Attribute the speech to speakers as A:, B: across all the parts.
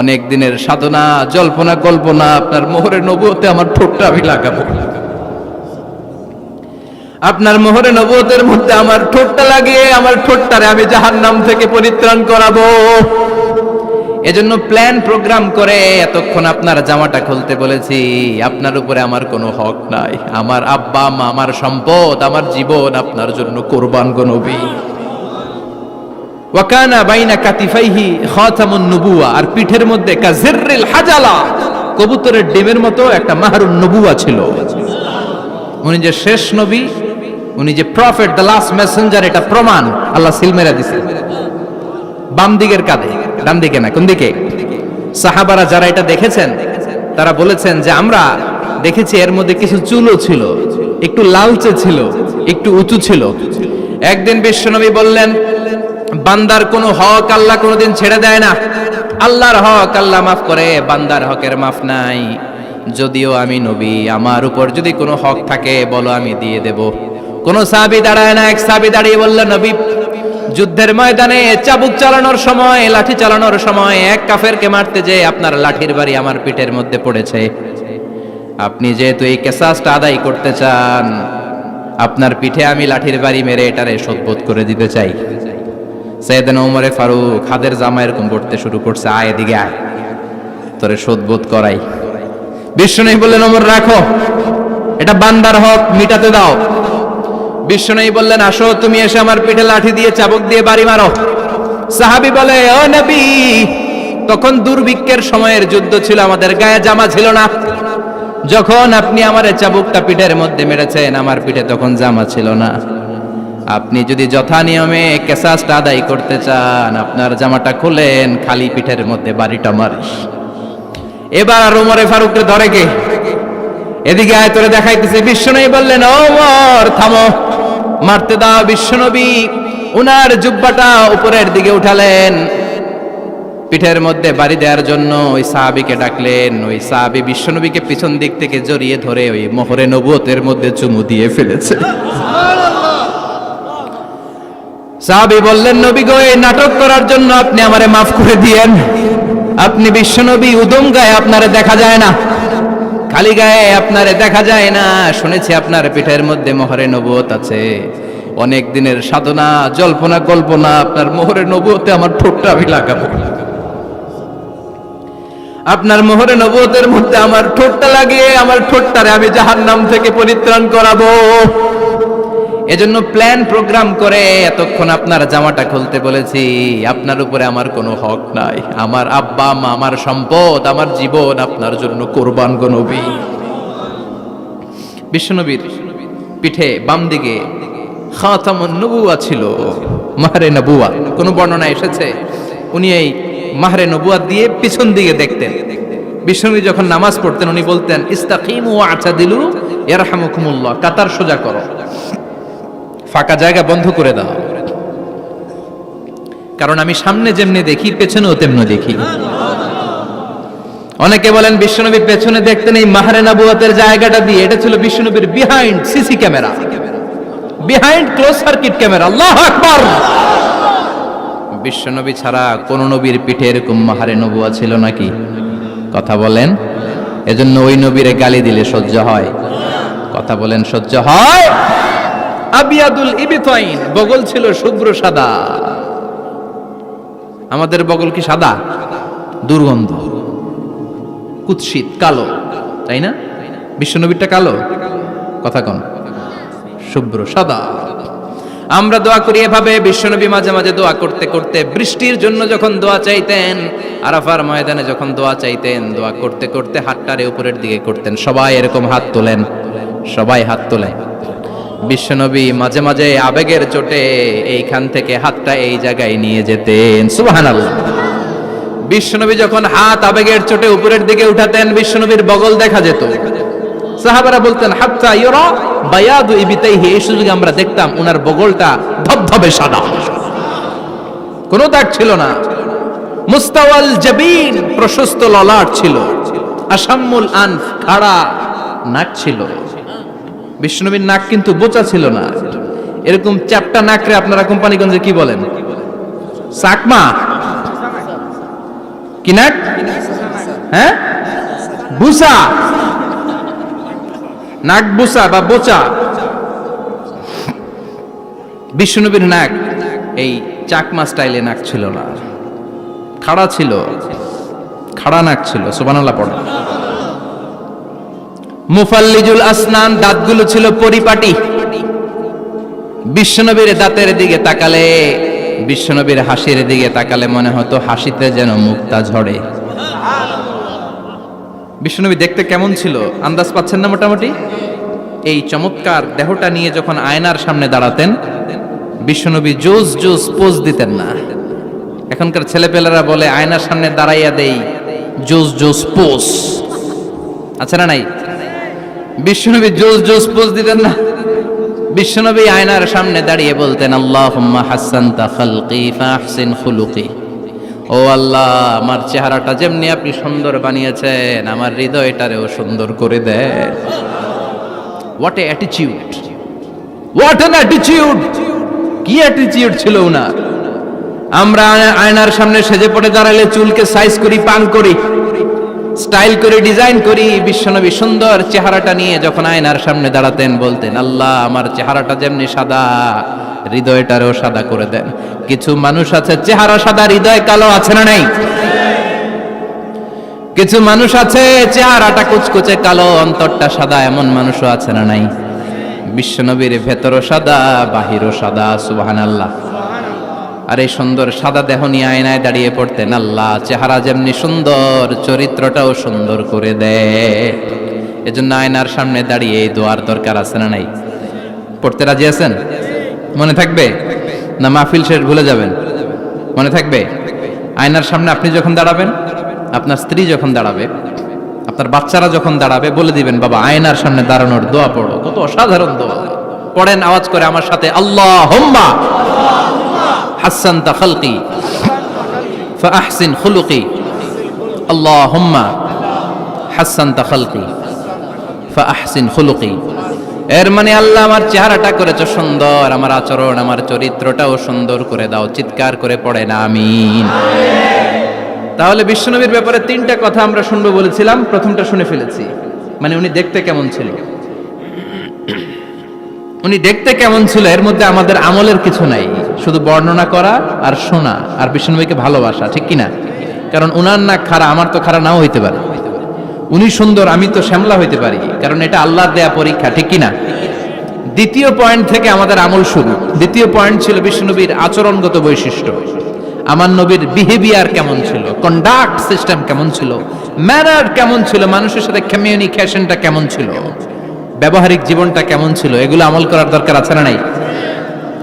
A: অনেক দিনের সাধনা জল্পনা কল্পনা আপনার মোহরে নবুয়তে আমার ঠোঁটটা আমি লাগাবো, আপনার মোহরে নবুয়তের মধ্যে আমার ঠোঁটটা লাগিয়ে আমার ঠোঁটটারে আমি জাহান্নাম থেকে পরিত্রাণ করাবো। এজন্য প্ল্যান প্রোগ্রাম করে এতক্ষণ আপনার জামাটা খুলতে বলেছি। আপনার উপরে আমার কোনো হক নাই। আমার আব্বা মা, আমার সম্পদ, আমার জীবন আপনার জন্য কোরবান গো নবী। ওয়াকানা বাইনা কাতিফাইহি খাতামুন নবুয়া, আর পিঠের মধ্যে কাজিররিল হাজালা, কবুতরের ডিমের মতো একটা মাহরুন নবুয়া ছিল। উনি যে শেষ নবী, উনি যে প্রফেট, দ্য লাস্ট মেসেঞ্জার, এটা প্রমাণ আল্লাহ সিল মেরা দিছে বাম দিকের কাঁধে, ডান দিকে না। কোন দিকে? সাহাবারা যারা এটা দেখেছেন তারা বলেছেন যে আমরা দেখেছি এর মধ্যে কিছু চুলও ছিল, একটু লালচে ছিল, একটু উঁচু ছিল। একদিন বিশ্বনবী বললেন, বান্দার কোনো হক আল্লাহ কোনোদিন ছেড়ে দেয় না। আল্লাহর হক আল্লাহ মাফ করে, বান্দার হকের মাফ নাই। যদিও আমি নবী, আমার উপর যদি কোনো হক থাকে বলো, আমি দিয়ে দেব। কোন সাহাবী দাঁড়ায় না। এক সাহাবী দাঁড়িয়ে বলল, নবী, যুদ্ধের ময়দানে চাবুক চালানোর সময়, লাঠি চালানোর সময় এক কাফেরকে মারতে যেয়ে আপনার লাঠির বাড়ি আমার পিঠের মধ্যে পড়েছে। আপনি যেহেতু এই কিসাসটা আদায় করতে চান, আপনার পিঠে আমি লাঠির বাড়ি মেরে এটারে শোধবোধ করে দিতে চাই। সাইয়েদনা ওমরে ফারুক হাদের জামা এরকম পড়তে শুরু করছে, আয় এদিকে আয়, তোরে শোধবোধ করাই। বিশ্বনবী বললেন, ওমর রাখো, এটা বান্দার হক, মিটাতে দাও। বিশ্বনবী বললেন, আসো, তুমি এসে আমার পিঠে লাঠি দিয়ে চাবুক দিয়ে বাড়ি মারো। সাহাবী বলে, ও নবী, তখন দুর্ভিক্ষের সময়ের যুদ্ধ ছিল, আমাদের গায়ে জামা ছিল না। যখন আপনি আমার চাবুকটা পিঠের মধ্যে মেরেছেন, আমার পিঠে তখন জামা ছিল না। আপনি যদি যথা নিয়মে কিসাসটা আদায় করতে চান, আপনার জামাটা খুলেন, খালি পিঠের মধ্যে বাড়িটা মারিস। এবার আর ওমরে ফারুককে ধরে কে? এদিকে আয়, তোরে দেখাইতেছে। বিশ্বনবী বললেন, ওমর থামো, মারতে দাও। বিশ্বনবী উনার জুব্বাটা উপরের দিকে উঠালেন, পিঠের মধ্যে বাড়ি দেওয়ার জন্য ওই সাহাবীকে ডাকলেন। ওই সাহাবী বিশ্বনবীকে পিছন দিক থেকে জড়িয়ে ধরে ওই মোহরে নবুয়তের মধ্যে চুমু দিয়ে ফেলেছে। সাহাবী বললেন, নবী গো, এই নাটক করার জন্য আপনি আমারে মাফ করে দিয়েন। আপনি বিশ্বনবী, উদম গায়ে আপনারে দেখা যায় না, খালি গায়ে আপনারে দেখা যায় না। শুনেছি আপনার পিঠের মধ্যে মোহরে নবুয়ত আছে। অনেক দিনের সাধনা জল্পনা কল্পনা, আপনার মোহরে নবুয়তে আমার ঠোঁটটা আমি লাগাবো, আপনার মোহরে নবুয়তের মধ্যে আমার ঠোঁটটা লাগিয়ে আমার ঠোঁটটারে আমি জাহান্নাম থেকে পরিত্রাণ করাবো। এজন্য প্ল্যান প্রোগ্রাম করে এতক্ষণ আপনার জামাটা খুলতে বলেছি। আপনার উপরে আমার কোনো হক নাই। আমার আব্বা মা, আমার সম্পদ, আমার জীবন আপনার জন্য কোরবান গো নবী। বিশ্বনবীর পিঠে বাম দিকে খাতামুন নবুয়া ছিল, মাহরে নবুয়া। কোন বর্ণনা এসেছে উনি এই মাহরে নবুয়া দিয়ে পিছন দিকে দেখতেন। বিশ্বনবী যখন নামাজ পড়তেন উনি বলতেন, ইস্তাকিমু ওয়া'তাদিলু ইয়ারহামুকুমুল্লাহ, কাতার সোজা করো, ফাঁকা জায়গা বন্ধ করে দাও, কারণ আমি সামনে যেমনি দেখি পেছনেও তেমনি দেখি। অনেকে বলেন বিশ্বনবী পেছনে দেখতেন এই মাহরে নবুয়তের জায়গাটা দিয়ে। এটা ছিল বিশ্বনবীর behind CC camera, behind close circuit camera. আল্লাহু আকবার। বিশ্বনবী ছাড়া কোন নবীর পিঠে এরকম মাহরে নবুয়া ছিল নাকি? কথা বলেন। এজন্য ওই নবীরে গালি দিলে সহ্য হয়? কথা বলেন, সহ্য হয়? আবিয়াদুল ইবতাইন, বগল ছিল শুভ্র সাদা। আমাদের বগল কি সাদা? দুর্গন্ধ, কুৎসিত, কালো, তাই না? বিশ্বনবীরটা কালো? কথা কন, শুভ্র সাদা। আমরা দোয়া করি এভাবে। বিশ্বনবী মাঝে মাঝে দোয়া করতে করতে বৃষ্টির জন্য যখন দোয়া চাইতেন, আরাফার ময়দানে যখন দোয়া চাইতেন, দোয়া করতে করতে হাতটারে উপরের দিকে করতেন। সবাই এরকম হাত তোলেন, সবাই হাত তোলেন। বিশ্বনবী মাঝে মাঝে আবেগের চোটে এইখান থেকে হাতটা এই জায়গায় নিয়ে যেতেন। সুবহানাল্লাহ। বিশ্বনবী যখন হাত আবেগের চোটে উপরের দিকে উঠাতেন, বিশ্বনবীর বগল দেখা যেত। সাহাবারা বলতেন, হাত্তা ইউরা বায়াদু ইবতাইহি, এই সুযোগে আমরা দেখতাম ওনার বগলটা ধবধবে সাদা, কোনো দাগ ছিল না। মুস্তাওয়াল জাবিন, প্রশস্ত ললাট ছিল। আসাম্মুল আনফ, খাড়া নাক ছিল। বিশ্বনবীর নাক কিন্তু বোচা ছিল না, এরকম চ্যাপটা নাকরে আপনারা কোম্পানিগঞ্জে কি বলেন? চাকমা। কি নাক? হ্যাঁ, বুসা, নাক বুসা বা বোচা। বিশ্বনবীর নাক এই চাকমা স্টাইলে নাক ছিল না, খাড়া ছিল, খাড়া নাক ছিল। সুবহানাল্লাহ পড়ো। মুফাল্লিজুল আসনান, দাঁতগুলো ছিল পরিপাটি। বিশ্বনবীর দাঁতের দিকে তাকালে, বিশ্বনবীর হাসির দিকে তাকালে মনে হতো হাসিতে যেন মুক্তা ঝরে। বিশ্বনবী দেখতে কেমন ছিল আন্দাজ পাচ্ছেন না মোটামুটি? এই চমৎকার দেহটা নিয়ে যখন আয়নার সামনে দাঁড়াতেন, বিশ্বনবী জোস জোস পোজ দিতেন না। এখনকার ছেলেপেলেরা বলে আয়নার সামনে দাঁড়াইয়া দেই জোস জোস পোজ, আছে না নাই? বিশ্বনবী জোস জোস পোজ দিতেন না। বিশ্বনবী আয়নার সামনে দাঁড়িয়ে বলতেন, আল্লাহুম্মা হাসানতা খালকি ফাহসিন খুলুকি। ও আল্লাহ, আমার চেহারাটা যেমনি আপনি সুন্দর বানিয়েছেন, আমার হৃদয়টারেও সুন্দর করে দেন। What a attitude, what an attitude! কি অ্যাটিটিউড ছিল উনার! আমরা আয়নার সামনে সেজে পড়ে দাঁড়ালে চুলকে সাইজ করি, পাং করি, স্টাইল করে, ডিজাইন করি। বিশ্বনবী সুন্দর চেহারাটা নিয়ে যখন আয়নার সামনে দাঁড়াতেন বলতেন, আল্লাহ, আমার চেহারাটা যেমনি সাদা, হৃদয়টারেও সাদা করে দেন। কিছু মানুষ আছে চেহারা সাদা, হৃদয় কালো, আছে না নাই? কিছু মানুষ আছে চেহারাটা কুচকুচে কালো, অন্তরটা সাদা, এমন মানুষও আছে না নাই? বিশ্বনবীর ভেতরও সাদা, বাহিরও সাদা। সুবহানাল্লাহ। আর এই সুন্দর সাদা দেহ নিয়ে আয়নায় দাঁড়িয়ে পড়তেন, আল্লাহ, চেহারা যেমনি সুন্দর, চরিত্রটাও সুন্দর করে দেয়। এজন্য আয়নার সামনে দাঁড়িয়ে এই দোয়ার দরকার, আছে না নাই? পড়তে রাজি আছেন? মনে থাকবে না মাহফিল শেষ ভুলে যাবেন? মনে থাকবে? আয়নার সামনে আপনি যখন দাঁড়াবেন, আপনার স্ত্রী যখন দাঁড়াবে, আপনার বাচ্চারা যখন দাঁড়াবে, বলে দিবেন, বাবা, আয়নার সামনে দাঁড়ানোর দোয়া পড়ো। কত অসাধারণ দোয়া! পড়েন আওয়াজ করে আমার সাথে, আল্লাহুম্মা হাসানতা খালকি ফাহসিন খুলুকি। আল্লাহুম্মা হাসানতা খালকি ফাহসিন খুলুকি। এর মানে, আল্লাহ, আমার চেহারাটা করেছো সুন্দর, আমার আচরণ, আমার চরিত্রটাও সুন্দর করে দাও। চিৎকার করে পড়েন আমিন। তাহলে বিশ্বনবীর ব্যাপারে তিনটা কথা আমরা শুনবো বলেছিলাম, প্রথমটা শুনে ফেলেছি। মানে উনি দেখতে কেমন ছিল, উনি দেখতে কেমন ছিল, এর মধ্যে আমাদের আমলের কিছু নাই, শুধু বর্ণনা করা আর শোনা আর বিশ্বনবীকে ভালোবাসা, ঠিক কিনা? কারণ উনার না খাড়া, আমার তো খাড়া নাও হইতে পারে। উনি সুন্দর, আমি তো শ্যামলা হইতে পারি, কারণ এটা আল্লাহর দেয়া পরীক্ষা, ঠিক কিনা? দ্বিতীয় পয়েন্ট থেকে আমাদের আমল শুরু। দ্বিতীয় পয়েন্ট ছিল বিশ্বনবীর আচরণগত বৈশিষ্ট্য। আমার নবীর বিহেভিয়ার কেমন ছিল, কন্ডাক্ট সিস্টেম কেমন ছিল, ম্যানার কেমন ছিল, মানুষের সাথে কমিউনিকেশনটা কেমন ছিল, ব্যবহারিক জীবনটা কেমন ছিল, এগুলো আমল করার দরকার, আছে না নাই?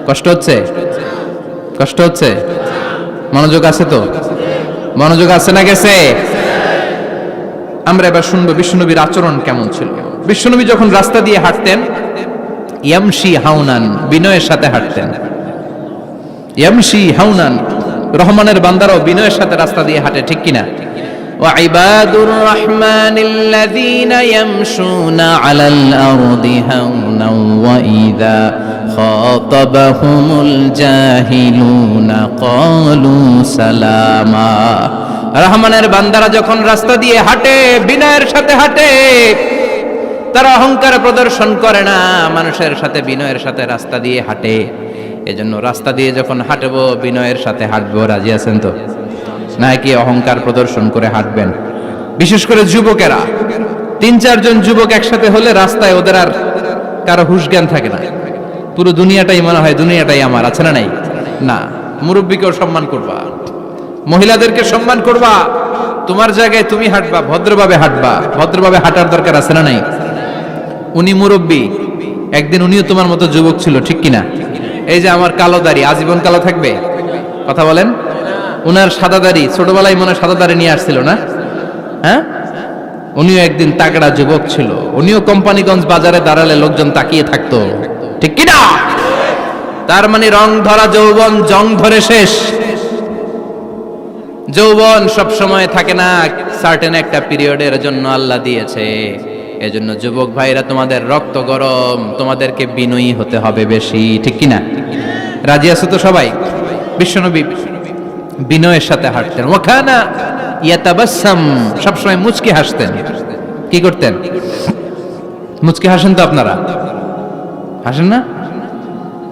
A: কষ্ট হচ্ছে? কষ্ট হচ্ছে? মনোযোগ আছে তো? মনোযোগ আছে না গেছে? আমরা এবার শুনবো বিশ্বনবীর আচরণ কেমন ছিল। বিশ্বনবী যখন রাস্তা দিয়ে হাঁটতেন, ইয়ামশি হাউনান, বিনয়ের সাথে হাঁটতেন। ইয়ামশি হাউনান, রহমানের বান্দারাও বিনয়ের সাথে রাস্তা দিয়ে হাঁটে, ঠিক কিনা? ওয়া ইবাদুর রাহমানিল্লাযীনা ইয়ামশুনা আলাল আরদি হাওনান ওয়া ইযা খাতাবাহুমুল জাহিলুনা ক্বালু সালামা। রহমানের বান্দারা যখন রাস্তা দিয়ে হাঁটে, বিনয়ের সাথে হাঁটে, তারা অহংকার প্রদর্শন করে না, মানুষের সাথে বিনয়ের সাথে রাস্তা দিয়ে হাঁটে। এজন্য রাস্তা দিয়ে যখন হাঁটবো, বিনয়ের সাথে হাঁটবো। রাজি আছেন তো? নাকি অহংকার প্রদর্শন করে হাঁটবেন? বিশেষ করে যুবকেরা, 3-4 জন যুবক একসাথে হলে রাস্তায় ওদের আর কারো হুঁশ জ্ঞান থাকে না, পুরো দুনিয়াটাই মনে হয় দুনিয়াটাই আমার, আছে না নাই? না, মুরব্বীকেও সম্মান করবা, মহিলাদেরকে সম্মান করবা, তোমার জায়গায় তুমি হাঁটবা, ভদ্রভাবে হাঁটবা। ভদ্রভাবে হাঁটার দরকার, আছে না নাই? উনি মুরব্বী, একদিন উনিও তোমার মতো যুবক ছিল, ঠিক কিনা? এই যে আমার কালো দাড়ি, আজীবন কালো থাকবে? কথা বলেন। উনার সাদা দাড়ি, ছোটবেলায় মনে সাদা দাড়ি নিয়ে আসছিল না? হ্যাঁ, উনিও একদিন তাগড়া যুবক ছিল, উনিও কোম্পানিগঞ্জ বাজারে দাঁড়ালে লোকজন তাকিয়ে থাকতো, ঠিক কিনা? তার মানে রং ধরা যৌবন জং ধরে শেষ। যৌবন সব সময় থাকে না, সার্টেন একটা পিরিয়ডের জন্য আল্লাহ দিয়েছে। এজন্য যুবক ভাইরা, তোমাদের রক্ত গরম, তোমাদেরকে বিনয়ী হতে হবে বেশি, ঠিক কিনা? রাজি আছো তো সবাই? বিশ্বনবী বিনয়ের সাথে হাঁটতেন। ওয়াকানা ইয়াতাবাসসাম, সবসময় মুচকি হাসতেন। কি করতেন? মুচকি হাসেন তো আপনারা? হাসেন না?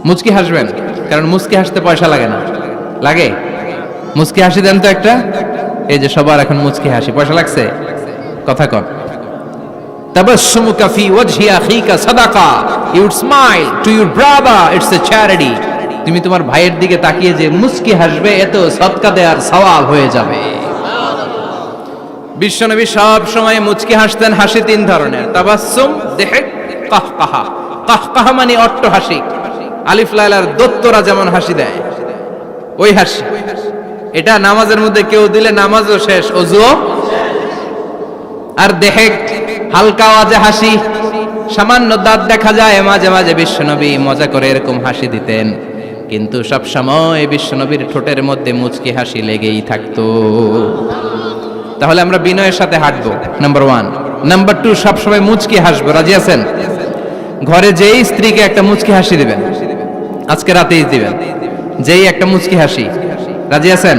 A: মুচকি হাসবেন, কারণ মুচকি হাসতে পয়সা লাগে না। লাগে? মুচকি হাসি দেন তো একটা। এই যে সবার এখন মুচকি হাসি, পয়সা লাগছে? কথা কর। তাবাসসুমুকা ফি ওয়াজহি আখিকা সাদাকা, you would smile to your brother, it's a charity. তুমি তোমার ভাইয়ের দিকে তাকিয়ে যে মুচকি হাসবে, এত সদকা দেওয়ার সওয়াব হয়ে যাবে। বিশ্বনবী সব সময় মুচকি হাসতেন। হাসি তিন ধরনের, তাবাসসুম, দিহক, কাহকাহা। কাহকাহা মানে অট্টহাসি, আলিফ লাইলার দত্তরা যেমন হাসি দেয় ওই হাসি। এটা নামাজের মধ্যে কেউ দিলে নামাজও শেষ, ওযুও। আর দেহেক, হালকা আওয়াজে হাসি, সামান্য দাঁত দেখা যায় মাঝে মাঝে বিশ্বনবী মজা করে এরকম হাসি দিতেন, কিন্তু সব সময় বিশ্বনবীর ঠোঁটের মধ্যে মুচকি হাসি লেগেই থাকতো। তাহলে আমরা বিনয়ের সাথে হাঁটবো, নাম্বার 1। নাম্বার 2, সব সময় মুচকি হাসবো। রাজি আছেন? ঘরে যেই স্ত্রীকে একটা মুচকি হাসি দিবেন, আজকে রাতেই দিবেন, যেই একটা মুচকি হাসি। রাজি আছেন?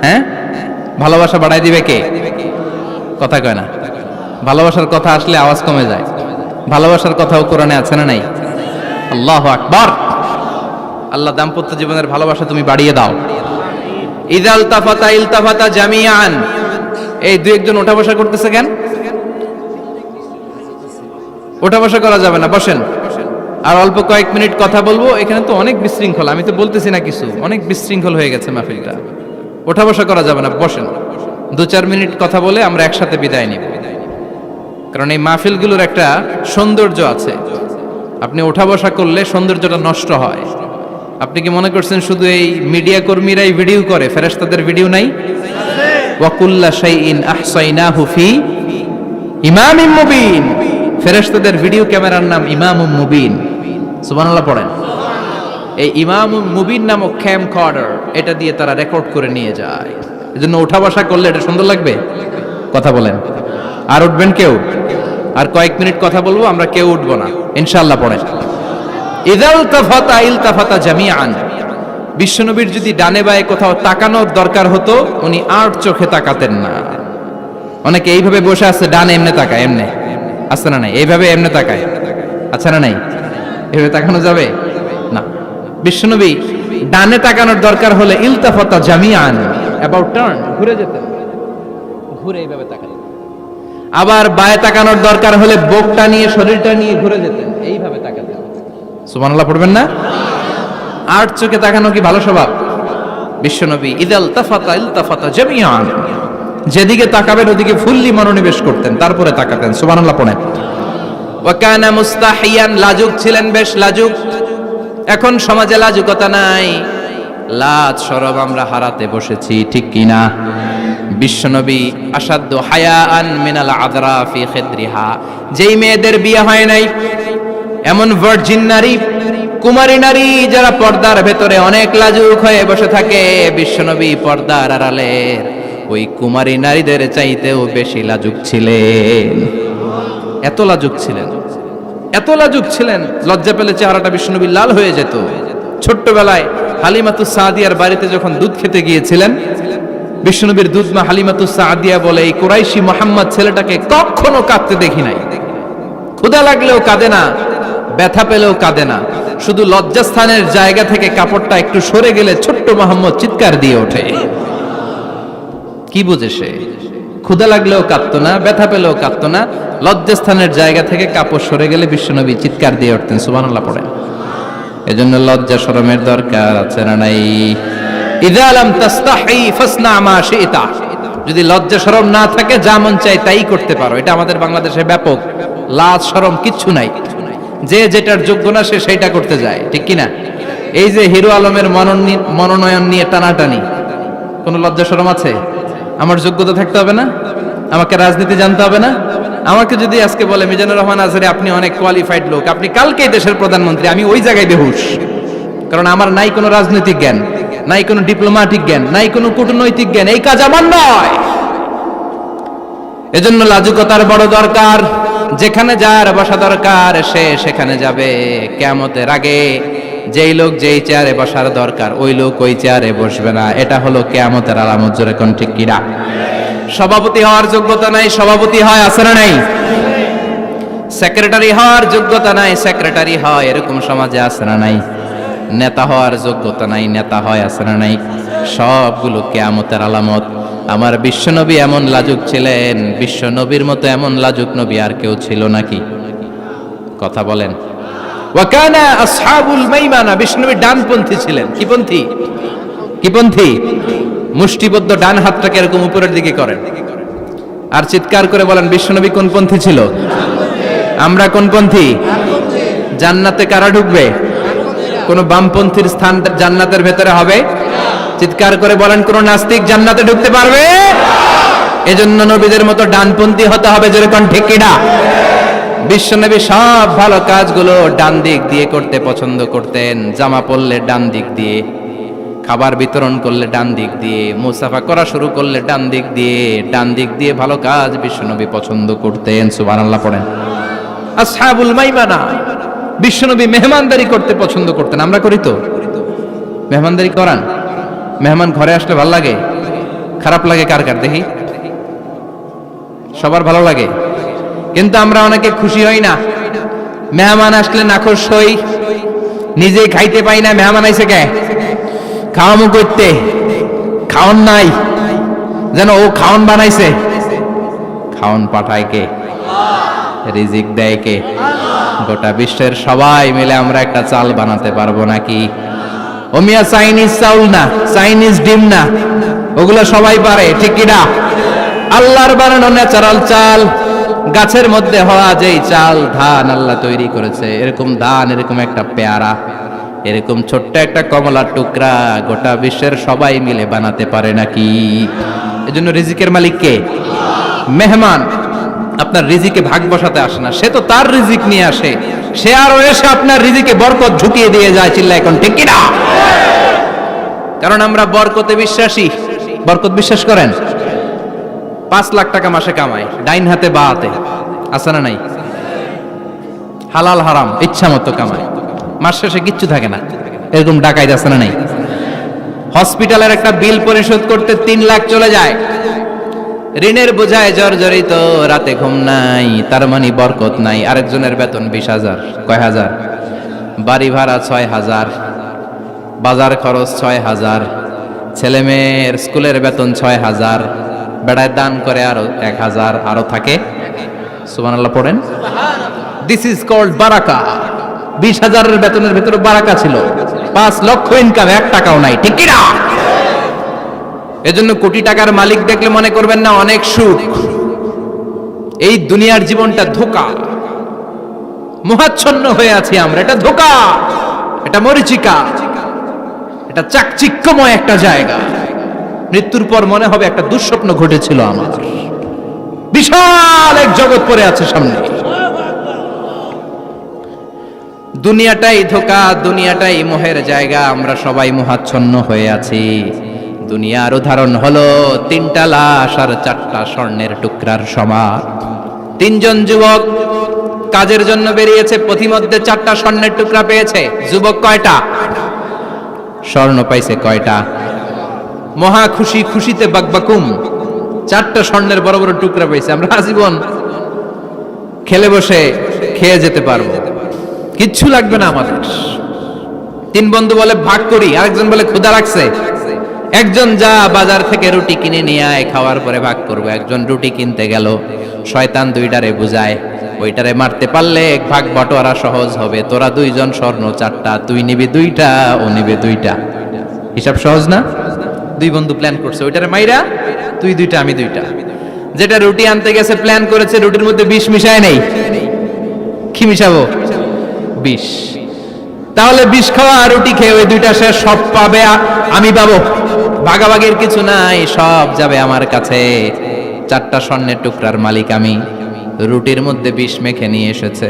A: হ্যাঁ? ভালোবাসা বাড়াই দিবে কে? কথা কয় না। ভালোবাসার কথা আসলে আওয়াজ কমে যায়। ভালোবাসার কথাও কোরআনে আছে না নাই? আল্লাহু আকবার। আল্লাহ দাম্পত্য জীবনের ভালোবাসা তুমি বাড়িয়ে দাও। ইদাল তাফাতা ইলতাফাতা জামিআন। এই দুই একজন ওঠা বসা করতেছে কেন? ওঠা বসা করা যাবে না, বসেন। আর অল্প কয়েক মিনিট কথা বলবো। এখানে তো অনেক বিশৃঙ্খলা, আমি তো বলতেছি না কিছু, অনেক বিশৃঙ্খল হয়ে গেছে মাহফিলটা। ওঠা বসা করা যাবে না, বসেন। 2-4 মিনিট কথা বলে আমরা একসাথে বিদায় নিব। কারণ এই মাহফিলগুলোর একটা সৌন্দর্য আছে, আপনি ওঠা বসা করলে সৌন্দর্যটা নষ্ট হয়। আপনি কি মনে করছেন শুধু এই মিডিয়া কর্মীরাই ভিডিও করে, ফেরেশতাদের ভিডিও নাই? ওয়া কুল্লা শাইইন আহসাইনাহু ফি ইমামিম মুবিন। ফেরেশতাদের ভিডিও ক্যামেরার নাম ইমামুম মুবিন। সুবহানাল্লাহ পড়েন। এই ইমামুম মুবিন নামক ক্যামকর্ডার, এটা দিয়ে তারা রেকর্ড করে নিয়ে যায়। এজন্য ওঠা বসা করলে এটা সুন্দর লাগবে। কথা বলেন। আর উঠবেন কেউ? আর কয়েক মিনিট কথা বলবো, আমরা কেউ উঠবো না ইনশাআল্লাহ। পড়েন। ইদাল তাফাতা ইলতাফাতা জামিআন। বিশ্বনবীর যদি ডানে বায়ে কোথাও তাকানোর দরকার হতো, উনি আর চোখে তাকাতেন না। অনেকে এইভাবে বসে আছে, ডানে এমনে তাকায়, এমনে আছে না নাই? এইভাবে এমনে তাকায়, আছে না নাই? এইভাবে তাকানো যাবে না। বিশ্বনবী ডানে তাকানোর দরকার হলে ইলতাফাতা জামিআন, অ্যাবাউট টার্ন, ঘুরে যেতেন, ঘুরে এইভাবে তাকাতেন। আবার বায়ে তাকানোর দরকার হলে বুকটা নিয়ে, শরীরটা নিয়ে ঘুরে যেতেন, এইভাবে তাকাতেন। সুবহানাল্লাহ পড়বেন না? আর চোখে তাকানো কি ভালো স্বভাব? বিশ্বনবী ইদাল তাফাতা ইলতাফাতা জামিআন, যেদিকে তাকাবেন ওদিকে ফুল্লি মনোনিবেশ করতেন, তারপরে তাকাতেন। সুবহানাল্লাহ পড়েন। ওয়া কানা মুস্তাহিয়ান, লাজুক ছিলেন, বেশ লাজুক। এখন সমাজে লাজুকতা নাই, লাজ শরম আমরা হারাতে বসেছি, ঠিক কি না? বিশ্বনবী আসাদ্দু হায়াআন মিনাল আযরা ফি খিদরিহা, যেই মেয়েদের বিয়ে হয় নাই, এমন ভার্জিন নারী, কুমারী নারী যারা পর্দার ভেতরে অনেক লাজুক হয়ে বসে থাকে, বিশ্বনবী পর্দার আড়ালের ওই কুমারী নারীদের চাইতেও বেশি লাজুক ছিলেন। এত লাজুক ছিলেন, এত লাজুক ছিলেন, লজ্জা পেলে চেহারাটা বিশ্বনবী লাল হয়ে যেত। ছোট্টবেলায় হালিমাতুস সাদিয়ার বাড়িতে যখন দুধ খেতে গিয়েছিলেন, বিশ্বনবীর দুধমা হালিমাতুস সাদিয়া বলে, এই কুরাইশি মুহাম্মদ ছেলেটাকে কখনো কাঁদতে দেখি নাই। ক্ষুধা লাগলেও কাঁদে না, ব্যথা পেলেও কাঁদে না, শুধু লজ্জাস্থানের জায়গা থেকে কাপড়টা একটু সরে গেলে ছোট্ট মুহাম্মদ চিৎকার দিয়ে ওঠে। কি বুঝে সে? ক্ষুধা লাগলেও কাঁদতো না, ব্যথা পেলেও কাঁদতো না, লজ্জাস্থানের জায়গা থেকে কাপড় সরে গেলে বিশ্বনবী চিৎকার দিয়ে উঠতেন। সুবহানাল্লাহ পড়েন। এজন্য লজ্জা শরমের দরকার আছে না নাই? ইযা লাম তাস্তাহি ফাসনা মা শিতা। যদি লজ্জা শরম না থাকে, যা মন চায় তাই করতে পারো। এটা আমাদের বাংলাদেশে ব্যাপক। লাজ শরম কিচ্ছু নাই, যে যেটার যোগ্য না সে সেইটা করতে যায়, ঠিক কি না? এই যে হিরো আলমের মনোনয়ন নিয়ে টানাটানি, কোনো লজ্জা শরম আছে? আমার যোগ্যতা থাকতে হবে না? আমাকে রাজনীতি জানতে হবে না? আমাকে যদি আজকে বলে মিজানুর রহমান আজহারি আপনি অনেক কোয়ালিফাইড লোক, আপনি কালকেই দেশের প্রধানমন্ত্রী, আমি ওই জায়গায় বেহুশ। কারণ আমার নাই কোনো রাজনৈতিক জ্ঞান, নাই কোনো ডিপ্লোম্যাটিক জ্ঞান, নাই কোনো কূটনৈতিক জ্ঞান, এই কাজ আমার নয়। এজন্য লাজুকতার বড় দরকার। যেখানে যার বসা দরকার সে সেখানে যাবে। কিয়ামতের আগে যেই লোক যেই চেয়ারে বসার দরকার ওই লোক ওই চেয়ারে বসবে না। এটা হলো কিয়ামতের আলামত। জোরে কোন ঠিক কিনা? সভাপতি হওয়ার যোগ্যতা নাই, সভাপতি হয়, আছে না নাই? সেক্রেটারি হওয়ার যোগ্যতা নাই, সেক্রেটারি হয়, এরকম সমাজে আছে না নাই? নেতা হওয়ার যোগ্যতা নাই, নেতা হয়, আছে না নাই? সবগুলো কিয়ামতের আলামত। আমার বিশ্বনবী এমন লাজুক ছিলেন, বিশ্বনবীর মতো এমন লাজুক নবী আর কেউ ছিল নাকি? কথা বলেন। ওয়াকানা আসহাবুল মাইমানা, বিশ্বনবী ডানপন্থী ছিলেন। কি পন্থী? কি পন্থী? মুষ্টিবদ্ধ ডান হাতটাকে এরকম উপরের দিকে করেন আর চিৎকার করে বলেন, বিশ্বনবী কোন পন্থী ছিল? আমরা কোন পন্থী? জান্নাতে কারা ঢুকবে? কোন বামপন্থীর স্থান জান্নাতের ভেতরে হবে? চিৎকার করে বলেন, কোন নাস্তিক জান্নাতে ঢুকতে পারবে? এজন্য নবীদের মতো ডানপন্থী হতে হবে। যেরকম ঠিক কিনা? বিশ্বনবী সব ভালো কাজগুলো ডান দিক দিয়ে করতে পছন্দ করতেন। জামা পরলে ডান দিক দিয়ে, খাবার বিতরণ করলে ডান দিক দিয়ে, মুসাফা করা শুরু করলে ডান দিক দিয়ে, ডান দিক দিয়ে ভালো কাজ বিশ্বনবী পছন্দ করতেন। সুবহানাল্লাহ পড়েন। আসহাবুল মাইমানা, বিশ্বনবী মেহমানদারি করতে পছন্দ করতেন। আমরা করি তো? মেহমানদারি করান? মেহমান ঘরে আসলে ভালো লাগে? খারাপ লাগে কার কার দেখি? সবার ভালো লাগে, কিন্তু আমরা অনেকে খুশি হই না। মেহমান আসলে নাখোশ হই, নিজেই খাইতে পাই না। মেহমান আইছে কে? খাওয়ামু করতে, খাওন নাই, যেন ও খাওন বানাইছে। খাওন পাঠায় কে? রিজিক দেয় কে? গোটা বিশ্বের সবাই মিলে আমরা একটা চাল বানাতে পারবো নাকি? ওমিয়া চাইনিজ চাউল না, চাইনিজ ডিম না, ওগুলো সবাই পারে, ঠিক কিনা? আল্লাহর বানানো ন্যাচারাল চাল, গাছের মধ্যে হওয়া যেই চাল, ধান আল্লাহ তৈরি করেছে, এরকম ধান, এরকম একটা পেয়ারা, এরকম ছোট্ট একটা কমলার টুকরা গোটা বিশ্বের সবাই মিলে বানাতে পারে নাকি? এজন্য রিজিকের মালিক কে? মেহমান আপনার রিজিকে ভাগ বসাতে আসে না, সে তো তার রিজিক নিয়ে আসে। সে আরো এসে আপনার রিজিকে বরকত ঢুকিয়ে দিয়ে যায়। চিল্লা এখন ঠিক কিনা? কারণ আমরা বরকতে বিশ্বাসী। বরকত বিশ্বাস করেন? 5 লাখ টাকা মাসে কামায়, ডাইন হাতে বা হাতে, আছে না নাই? হালাল হারাম ইচ্ছা মতো কামায়, মাস শেষে কিচ্ছু থাকে না, এরকম ডাকাইত আছে না নাই? হসপিটালের একটা বিল পরিশোধ করতে 3 লাখ চলে যায়, ঋণের বোঝায় জর্জরিত, রাতে ঘুম নাই, তার মানে বরকত নাই। আরেকজনের বেতন 20,000, কয় হাজার? বাড়ি ভাড়া 6,000, বাজার খরচ 6,000, ছেলে মেয়ের স্কুলের বেতন 6,000, বেড়ায় দান করে আরো 1,000, আরো থাকে। সুবহানাল্লাহ পড়েন। দিস ইজ কল্ড বারাকা। 20,000-এর বেতনের ভেতরে বারাকা ছিল। 5 লক্ষ ইনকাম, 1 টাকাও নাই, ঠিক কিনা? এজন্য কোটি টাকার মালিক দেখলে মনে করবেন না অনেক সুখ। এই দুনিয়ার জীবনটা ধোঁকা, মোহাচ্ছন্ন হয়ে আছি আমরা। এটা ধোঁকা, এটা মরিচিকা, এটা চাকচিক্যময় একটা জায়গা। মৃত্যুর পর মনে হবে একটা দুঃস্বপ্ন ঘটেছিল আমার। বিশাল এক জগৎ পড়ে আছে সামনে। দুনিয়াটাই ধোঁকা, দুনিয়াটাই মোহের জায়গা। আমরা সবাই মোহাচ্ছন্ন হয়ে আছি। দুনিয়ার উদাহরণ হলো 3টা লাশ আর 4টা স্বর্ণের টুকরার সমান। 3 জন যুবক কাজের জন্য বেরিয়েছে, পথিমধ্যে 4টা স্বর্ণের টুকরা পেয়েছে। যুবক কয়টা? স্বর্ণ পাইছে কয়টা? মহা খুশি, খুশিতে বাকবাকুম, 4টা স্বর্ণের বড় বড় টুকরা পেয়েছে। আমরা আজীবন খেলে বসে খেয়ে যেতে পারবো, কিচ্ছু লাগবে না আমাদের। 3 বন্ধু বলে ভাগ করি, আরেকজন বলে ক্ষুধা লাগছে। একজন যা বাজার থেকে রুটি কিনে নিয়ে আয়, খাওয়ার পরে ভাগ করবো। একজন রুটি কিনতে গেল, শয়তান 2টারে বুঝায়, ওইটারে মারতে পারলে ভাগ বটোয়ারা সহজ হবে। তোরা 2 জন স্বর্ণ 4টা, তুই নিবি 2টা, ও নিবে 2টা। হিসাব সহজ না? 2 বন্ধু প্ল্যান করছে, ওইটারে মাইরা তুই 2টা, আমি 2টা। যেটা রুটি আনতে গেছে প্ল্যান করেছে, রুটির মধ্যে বিষ মিশায় নেই। কি মিশাবো? বিষ। তাহলে বিষ খাওয়া আর রুটি খেয়ে ওই 2টা সে সব পাবে, আমি পাবো। ভাগাভাগির কিছু নাই, সব যাবে আমার কাছে। 4টা স্বর্ণের টুকরার মালিক আমি। রুটির মধ্যে বিষ মেখে নিয়ে এসেছে।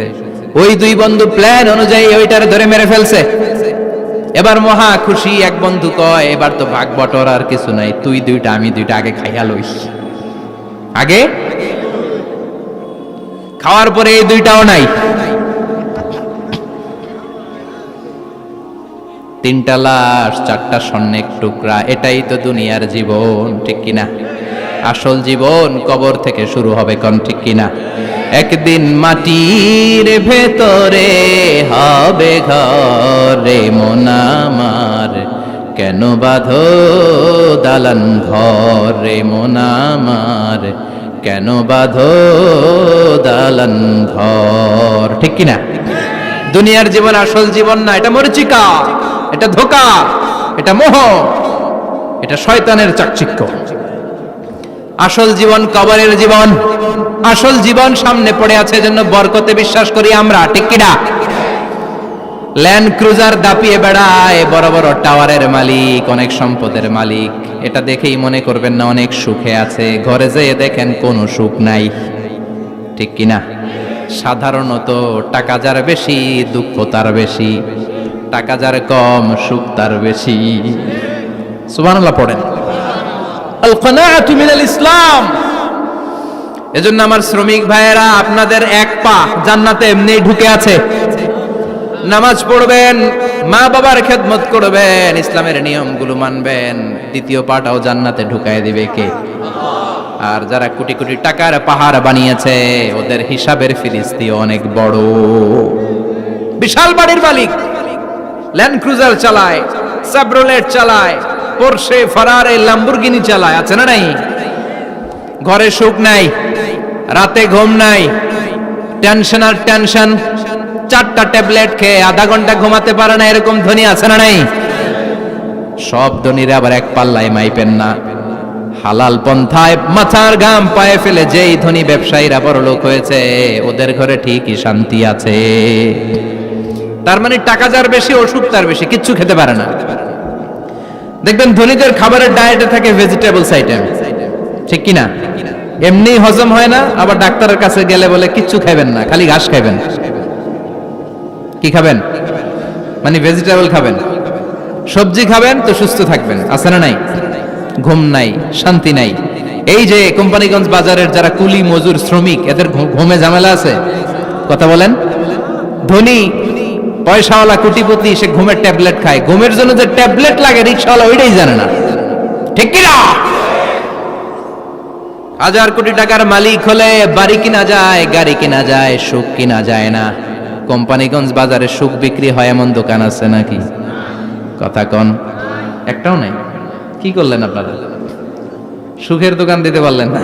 A: ওই 2 বন্ধু প্ল্যান অনুযায়ী ওইটারে ধরে মেরে ফেলছে। এবার মহা খুশি। এক বন্ধু কয়, এবার তো ভাগ বটর আর কিছু নাই, তুই 2টা, আমি 2টা, আগে খাইয়া লইস। আগে খাওয়ার পরে এই 2টাও নাই। তিনটা লাশ, চারটা স্বর্ণের টুকরা, এটাই তো দুনিয়ার জীবন, ঠিক কিনা? আসল জীবন কবর থেকে শুরু হবে, কোন ঠিক কিনা? একদিন মাটির ভেতরে হবে ঘর রে মন আমার, কেন বাঁধো দালান ঘর রে মন আমার, কেন বাঁধো দালান ঘর, ঠিক কিনা? দুনিয়ার জীবন আসল জীবন না, এটা মরিচিকা, এটা ধোঁকা, এটা মোহ, এটা শয়তানের চাকচিক্য। আসল জীবন কবরের জীবন, আসল জীবন সামনে পড়ে আছে, জন্য বরকতে বিশ্বাস করি আমরা, ঠিক কিনা? ল্যান্ড ক্রুজার দাপিয়ে বেড়ায়, বড় বড় টাওয়ারের মালিক, অনেক সম্পদের মালিক, এটা দেখেই মনে করবেন না অনেক সুখে আছে, ঘরে যেয়ে দেখেন কোনো সুখ নাই, ঠিক কিনা? সাধারণত টাকা যার বেশি দুঃখ তার বেশি, টাকা যার কম সুখ তার বেশি। সুবহানাল্লাহ পড়েন। আল কানাআতু মিনাল ইসলাম। এজন্য আমার শ্রমিক ভাইয়েরা, আপনাদের এক পা জান্নাতে এমনি ঢুকে আছে। নামাজ পড়বেন, মা বাবার খেদমত করবেন, ইসলামের নিয়মগুলো মানবেন, দ্বিতীয় পাটাও জান্নাতে ঢুকায় দিবে কে? আর যারা কোটি কোটি টাকার পাহাড় বানিয়েছে, ওদের হিসাবের ফিরিস্তি অনেক বড়। বিশাল বাড়ির মালিক, ল্যান্ড ক্রুজার চালায়, সাবরোলেট চালায়, পোরশে, ফারারে, ল্যাম্বরগিনি চালায়, আছে না নাই? ঘরে সুখ নাই, রাতে ঘুম নাই, টেনশন আর টেনশন, 4টা ট্যাবলেট খেয়ে আধা ঘন্টা ঘুমাতে পারে না, এরকম ধনী আছে না নাই? সব ধনীরা আবার এক পাল্লায় মাইপেন না। হালাল পন্থায় মাথার ঘাম পায়ে ফেলে যেই ধনী ব্যবসায়ীরা বড় লোক হয়েছে, ওদের ঘরে ঠিকই শান্তি আছে। তার মানে টাকা যার বেশি, অসুখ তার বেশি, কিচ্ছু খেতে পারে না। দেখবেন ধনীদের খাবারের ডায়েটে থাকে ভেজিটেবলস আইটেম, ঠিক কিনা? এমনি হজম হয় না, আবার ডাক্তারের কাছে গেলে বলে কিচ্ছু খাবেন না, খালি ঘাস খাবেন। কি খাবেন? মানে ভেজিটেবল খাবেন, সবজি খাবেন তো সুস্থ থাকবেন, আছে না নাই? ঘুম নাই, শান্তি নাই। এই যে কোম্পানিগঞ্জ বাজারের যারা কুলি মজুর শ্রমিক, এদের ঘুমে ঝামেলা আছে, কথা বলেন। ধনী পয়সাওয়ালা কোটিপতি, সে ঘুমের ট্যাবলেট খায়, ঘুমের জন্য যে ট্যাবলেট লাগে রিকশাওয়ালা ওইটাই জানে না, ঠিক কিনা? 1000 কোটি টাকার মালিক হলে বাড়ি কিনা যায়, গাড়ি কিনা যায়, সুখ কিনা যায় না। কোম্পানিগঞ্জ বাজারে সুখ বিক্রি হয় এমন দোকান আছে নাকি? কথা কন, একটাও নাই। কি করলেন আপনারা? সুখের দোকান দিতে পারলেন না?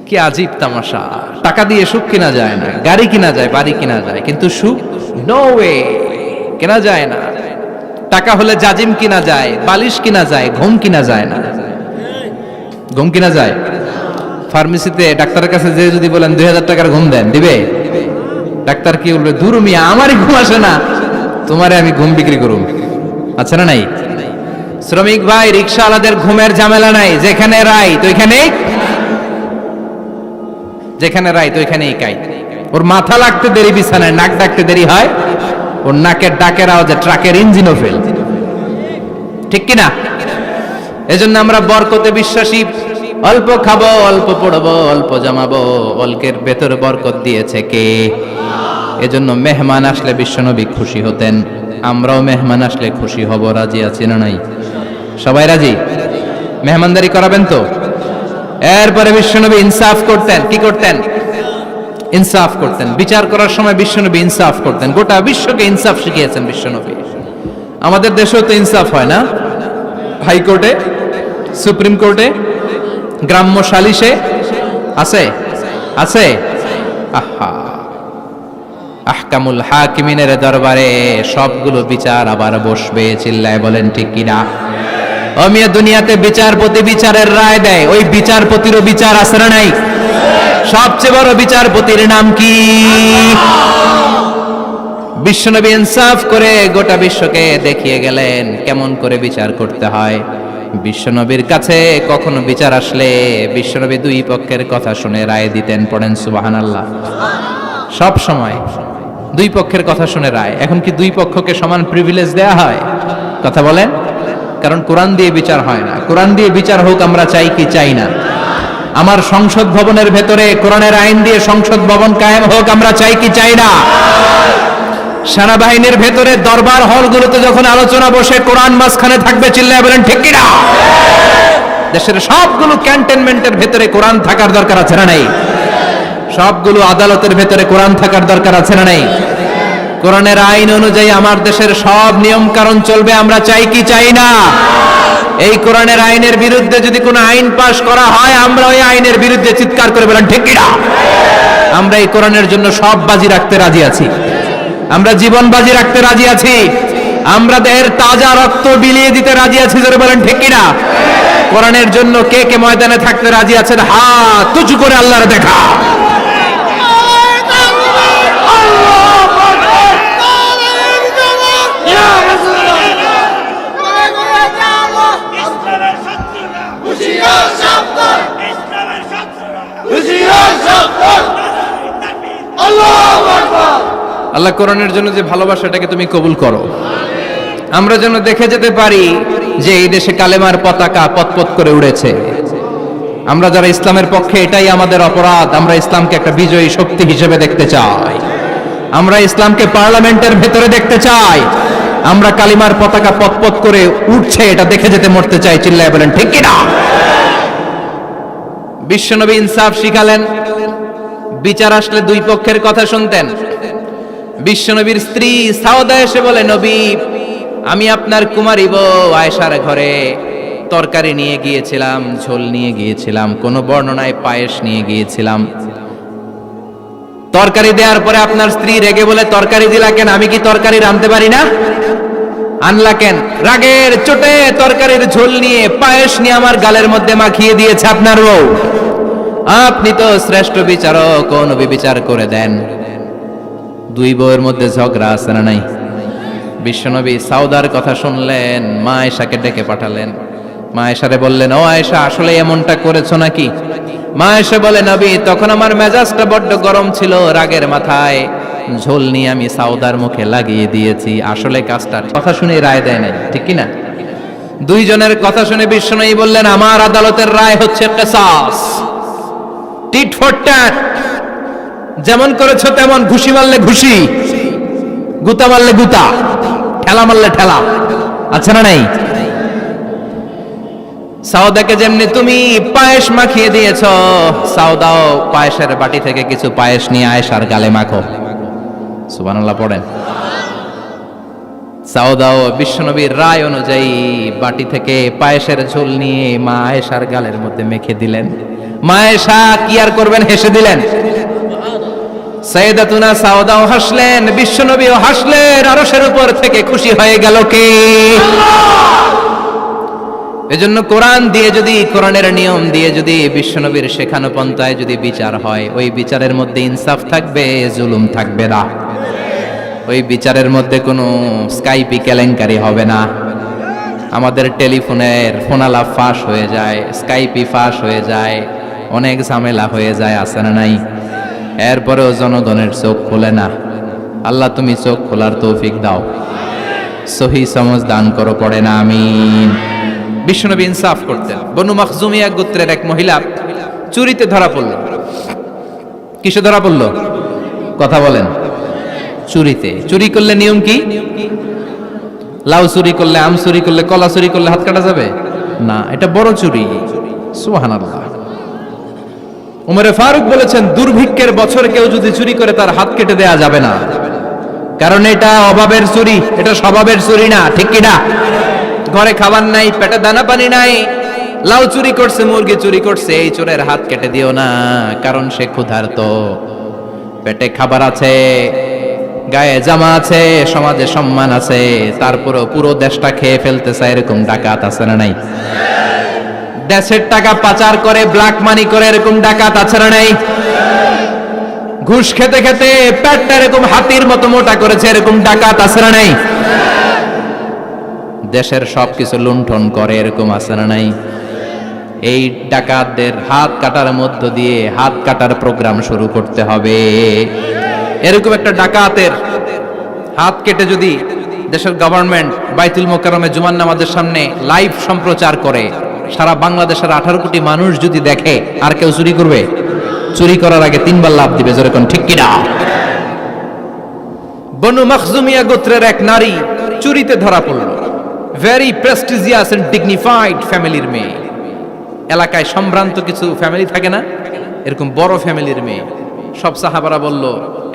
A: কি আজীব তামাশা! টাকা দিয়ে সুখ কিনা যায় না, গাড়ি কিনা যায়, বাড়ি কিনা যায়, কিন্তু সুখ নো ওয়ে, কেনা যায় না। টাকা হলে জাজিম কিনা যায়, বালিশ কিনা যায়, ঘুম কিনা যায় না। ঘুম কিনা যায়? ফার্মেসিতে ডাক্তারের কাছে যে যদি বলেন 2000 টাকার ঘুম দেন, দিবে? ডাক্তার কি বলবে? দূর মিয়া, আমারই ঘুম আসে না, তোমারে আমি ঘুম বিক্রি করুম, আছে না নাই? শ্রমিক ভাই, রিকশাওয়ালাদের ঘুমের ঝামেলা নাই, যেখানে রাই তো ওইখানেই, যেখানে রাই তো ওইখানেই কাই। ওর মাথা লাগতে দেরি বিছানায়, নাক ডাকতে দেরি হয়, ওর নাকের ডাকের আওয়াজে ট্রাকের ইঞ্জিনও ফেল, ঠিক কিনা? এজন্য আমরা বরকতে বিশ্বাসী। অল্প খাবো, অল্প পড়বো, অল্প জমাবো, অল্পের ভেতর বরকত দিয়েছে কে? এজন্য মেহমান আসলে বিশ্বনবী খুশি হতেন, আমরাও মেহমান আসলে খুশি হব। রাজি আছি না নাই? সবাই রাজি? মেহমানদারি করাবেন তো? এরপরে বিশ্বনবী ইনসাফ করতেন। কি করতেন? ইনসাফ করতেন। বিচার করার সময় বিশ্বনবী ইনসাফ করতেন। গোটা বিশ্বকে ইনসাফ শিখিয়েছেন বিশ্বনবী। আমাদের দেশেও তো ইনসাফ হয় না? হাইকোর্টে, সুপ্রিম কোর্টে, গ্রাম্য সালিশে আছে, আছে। আহা, আহকামুল হাকিমিনের দরবারে সবগুলো বিচার আবার বসবে। চিল্লায় বলেন ঠিক কিনা? অমিয়া দুনিয়াতে বিচারপতি বিচারের রায় দেয়, ওই বিচারপতিরও বিচার আছে না নাই? সবচেয়ে বড় বিচারপতির নাম কি? বিশ্বনবী ইনসাফ করে গোটা বিশ্বকে দেখিয়ে গেলেন কেমন করে বিচার করতে হয়। বিশ্বনবীর কাছে কখনো বিচার আসলে বিশ্বনবী দুই পক্ষের কথা শুনে রায় দিতেন। পড়েন সুবহানাল্লাহ। সব সময় দুই পক্ষের কথা শুনে রায়। এখন কি দুই পক্ষকে সমান প্রিভিলেজ দেয়া হয়? কথা বলেন। কারণ কোরআন দিয়ে বিচার হয় না। কোরআন দিয়ে বিচার হোক আমরা চাই কি চাই না? আমার সংসদ ভবনের ভেতরে কোরআনের আইন দিয়ে সংসদ ভবন কায়েম হোক আমরা চাই কি চাই না? সেনাবাহিনীর ভেতরে দরবার হলগুলোতে যখন আলোচনা বসে কোরআন মাঝখানে থাকবে, চিল্লায় বলেন ঠিক কিনা? দেশের সবগুলো ক্যান্টনমেন্টের ভেতরে কোরআন থাকার দরকার আছে না নাই? সবগুলো আদালতের ভেতরে কোরআন থাকার দরকার আছে না নাই? কোরআনের আইন অনুযায়ী আমার দেশের সব নিয়ম কারণ চলবে, আমরা চাই কি চাই না? এই কোরআনের আইনের বিরুদ্ধে যদি কোনো আইন পাশ করা হয়, আমরা ওই আইনের বিরুদ্ধে চিৎকার করে বলেন ঠিক কিনা? আমরা এই কোরআনের জন্য সব বাজি রাখতে রাজি আছি, আমরা জীবন বাজি রাখতে রাজি আছি, আমরা দেহের তাজা রক্ত বিলিয়ে দিতে রাজি আছি, জোরে বলেন ঠিক কিনা? কোরআনের জন্য কে কে ময়দানে থাকতে রাজি আছেন? হাত উঁচু করে আল্লাহর দেখা। আল্লাহ কোরআনের জন্য যে ভালোবাসাটাকে তুমি কবুল করো, আমরা যেন দেখে যেতে পারি যে এই দেশে কালেমার পতাকা পতপত করে উড়েছে। আমরা যারা ইসলামের পক্ষে, এটাই আমাদের অপরাধ। আমরা ইসলামকে একটা বিজয়ী শক্তি হিসেবে দেখতে চাই, আমরা ইসলামকে পার্লামেন্টের ভেতরে দেখতে চাই, আমরা কালিমার পতাকা পতপত করে উঠছে এটা দেখে যেতে মরতে চাই, চিল্লায় বলেন ঠিক কিনা? বিশ্বনবী ইনসাফ শিখালেন, বিচার আসলে দুই পক্ষের কথা শুনতেন। বিশ্বনবীর স্ত্রী সাউদা এসে বলে, নবী, আমি আপনার কুমারী বউ আয়েশার ঘরে তরকারি নিয়ে গিয়েছিলাম, ঝোল নিয়ে গিয়েছিলাম, কোন বর্ণনায় পায়েস নিয়ে গিয়েছিলাম। তরকারি দেওয়ার পরে আপনার স্ত্রী রেগে বলে, তরকারি দিলা কেন? আমি কি তরকারি রাঁধতে পারি না? আনলা কেন? রাগের চোটে তরকারির ঝোল নিয়ে পায়েস নিয়ে আমার গালের মধ্যে মাখিয়ে দিয়েছে আপনার বউ। আপনি তো শ্রেষ্ঠ বিচারক, ও নবী বিচার করে দেন। দুই বউয়ের মধ্যে ঝগড়া আছে না নাই? বিশ্বনবী সাউদার কথা শুনলেন, মা আয়েশাকে ডেকে পাঠালেন। মা আয়েশারে বললেন, ও আয়েশা, আসলে এমনটা করেছো নাকি? মা আয়েশা বলে, নবী, তখন আমার মেজাজটা বড্ড গরম ছিল, রাগের মাথায় ঝোল নিয়ে আমি সাউদার মুখে লাগিয়ে দিয়েছি। আসলে কাজটা কথা শুনে রায় দেয় নাই, ঠিক কি না? দুইজনের কথা শুনে বিশ্বনবী বললেন, আমার আদালতের রায় হচ্ছে কিসাস, টিট ফর ট্যাট। যেমন করেছো তেমন, ঘুষি মারলে ঘুষি, গুতা মারলে গুতা, ঠেলা মারলে ঠেলা, আছে না নাই? সাউদাকে যেমনি তুমি পায়েস মাখিয়ে দিয়েছ, সাউদাও পায়েসের বাটি থেকে কিছু পায়েস নিয়ে আয়েশার গালে মাখো। সুবহানাল্লাহ পড়েন। সাউদাও বিশ্বনবীর রায় অনুযায়ী বাটি থেকে পায়েসের ঝোল নিয়ে মা আয়েশার গালের মধ্যে মেখে দিলেন। মা আয়েশা কি আর করবেন, হেসে দিলেন। সাইয়েদাতুনা সাউদাও হাসলেন, বিশ্বনবীও হাসলেন। আরশের উপর থেকে খুশি হয়ে গেল কে? এজন্য কোরআন দিয়ে যদি, কোরআনের নিয়ম দিয়ে যদি, বিশ্বনবীর শেখানো পন্থায় যদি বিচার হয়, ওই বিচারের মধ্যে ইনসাফ থাকবে, জুলুম থাকবে না। ওই বিচারের মধ্যে কোনো স্কাইপি কেলেঙ্কারি হবে না। আমাদের টেলিফোনের ফোনালাপ ফাঁস হয়ে যায়, স্কাইপি ফাঁস হয়ে যায়, অনেক ঝামেলা হয়ে যায়, আছে না নাই? এরপরেও জনগণের চোখ খোলে না। আল্লাহ তুমি চোখ খোলার তৌফিক দাও, সহি সমঝ দান করো, পড়ে না আমিন। বিশ্বনবী ইনসাফ করতেন। বনু মখজুমিয়া গোত্রের এক মহিলা চুরিতে ধরা পড়ল। কিসে ধরা পড়ল? কথা বলেন। চুরিতে। চুরি করলে নিয়ম কি? লাউ চুরি করলে, আম চুরি করলে, কলা চুরি করলে হাত কাটা যাবে না, এটা বড় চুরি। সুবহানাল্লাহ। উমরে ফারুক বলেছেন, দুর্ভিক্ষের বছর কেউ যদি চুরি করে তার হাত কেটে দেয়া যাবে না, কারণ এটা অভাবের চুরি, এটা স্বভাবের চুরি না, ঠিক কি না? ঘরে খাবার নাই, পেটে দানা পানি নাই, লাউ চুরি করছে, মুরগি চুরি করছে, এই চোরের হাত কেটে দিও না, কারণ সে ক্ষুধার্ত, পেটে খাবার আছে, গায়ে জামা আছে, সমাজে সম্মান আছে, তারপরও পুরো দেশটা খেয়ে ফেলতে চায়, এরকম ডাকাত আছে না নাই? দেশের টাকা পাচার করে, ব্ল্যাক মানি করে, এরকম ডাকাত আছে না নাই? ঘুষ খেতে খেতে পেটটা এরকম হাতির মতো মোটা করেছে, এরকম ডাকাত আছে না নাই? দেশের সবকিছু লুণ্ঠন করে, এরকম আছে না নাই? এই ডাকাতদের হাত কাটার মধ্য দিয়ে হাত কাটার প্রোগ্রাম শুরু করতে হবে। এরকম একটা ডাকাতের হাত কেটে যদি দেশের গভর্নমেন্ট বাইতুল মোকাররমে জুমার নামাজের সামনে লাইভ সম্প্রচার করে, সারা বাংলাদেশের 18 কোটি মানুষ যদি দেখে, আর কেউ চুরি করবে? চুরি করার আগে 3 বার লাভ দিবে, যেরকম ঠিক কিনা? বনু মখজুমিয়া গোত্রের এক নারী চুরিতে ধরা পড়ল। ভেরি প্রেস্টিজিয়াস এন্ড ডিগনিফাইড ফ্যামিলির মেয়ে। এলাকায় সম্ভ্রান্ত কিছু ফ্যামিলি থাকে না, এরকম বড় ফ্যামিলির মেয়ে। সব সাহাবারা বলল,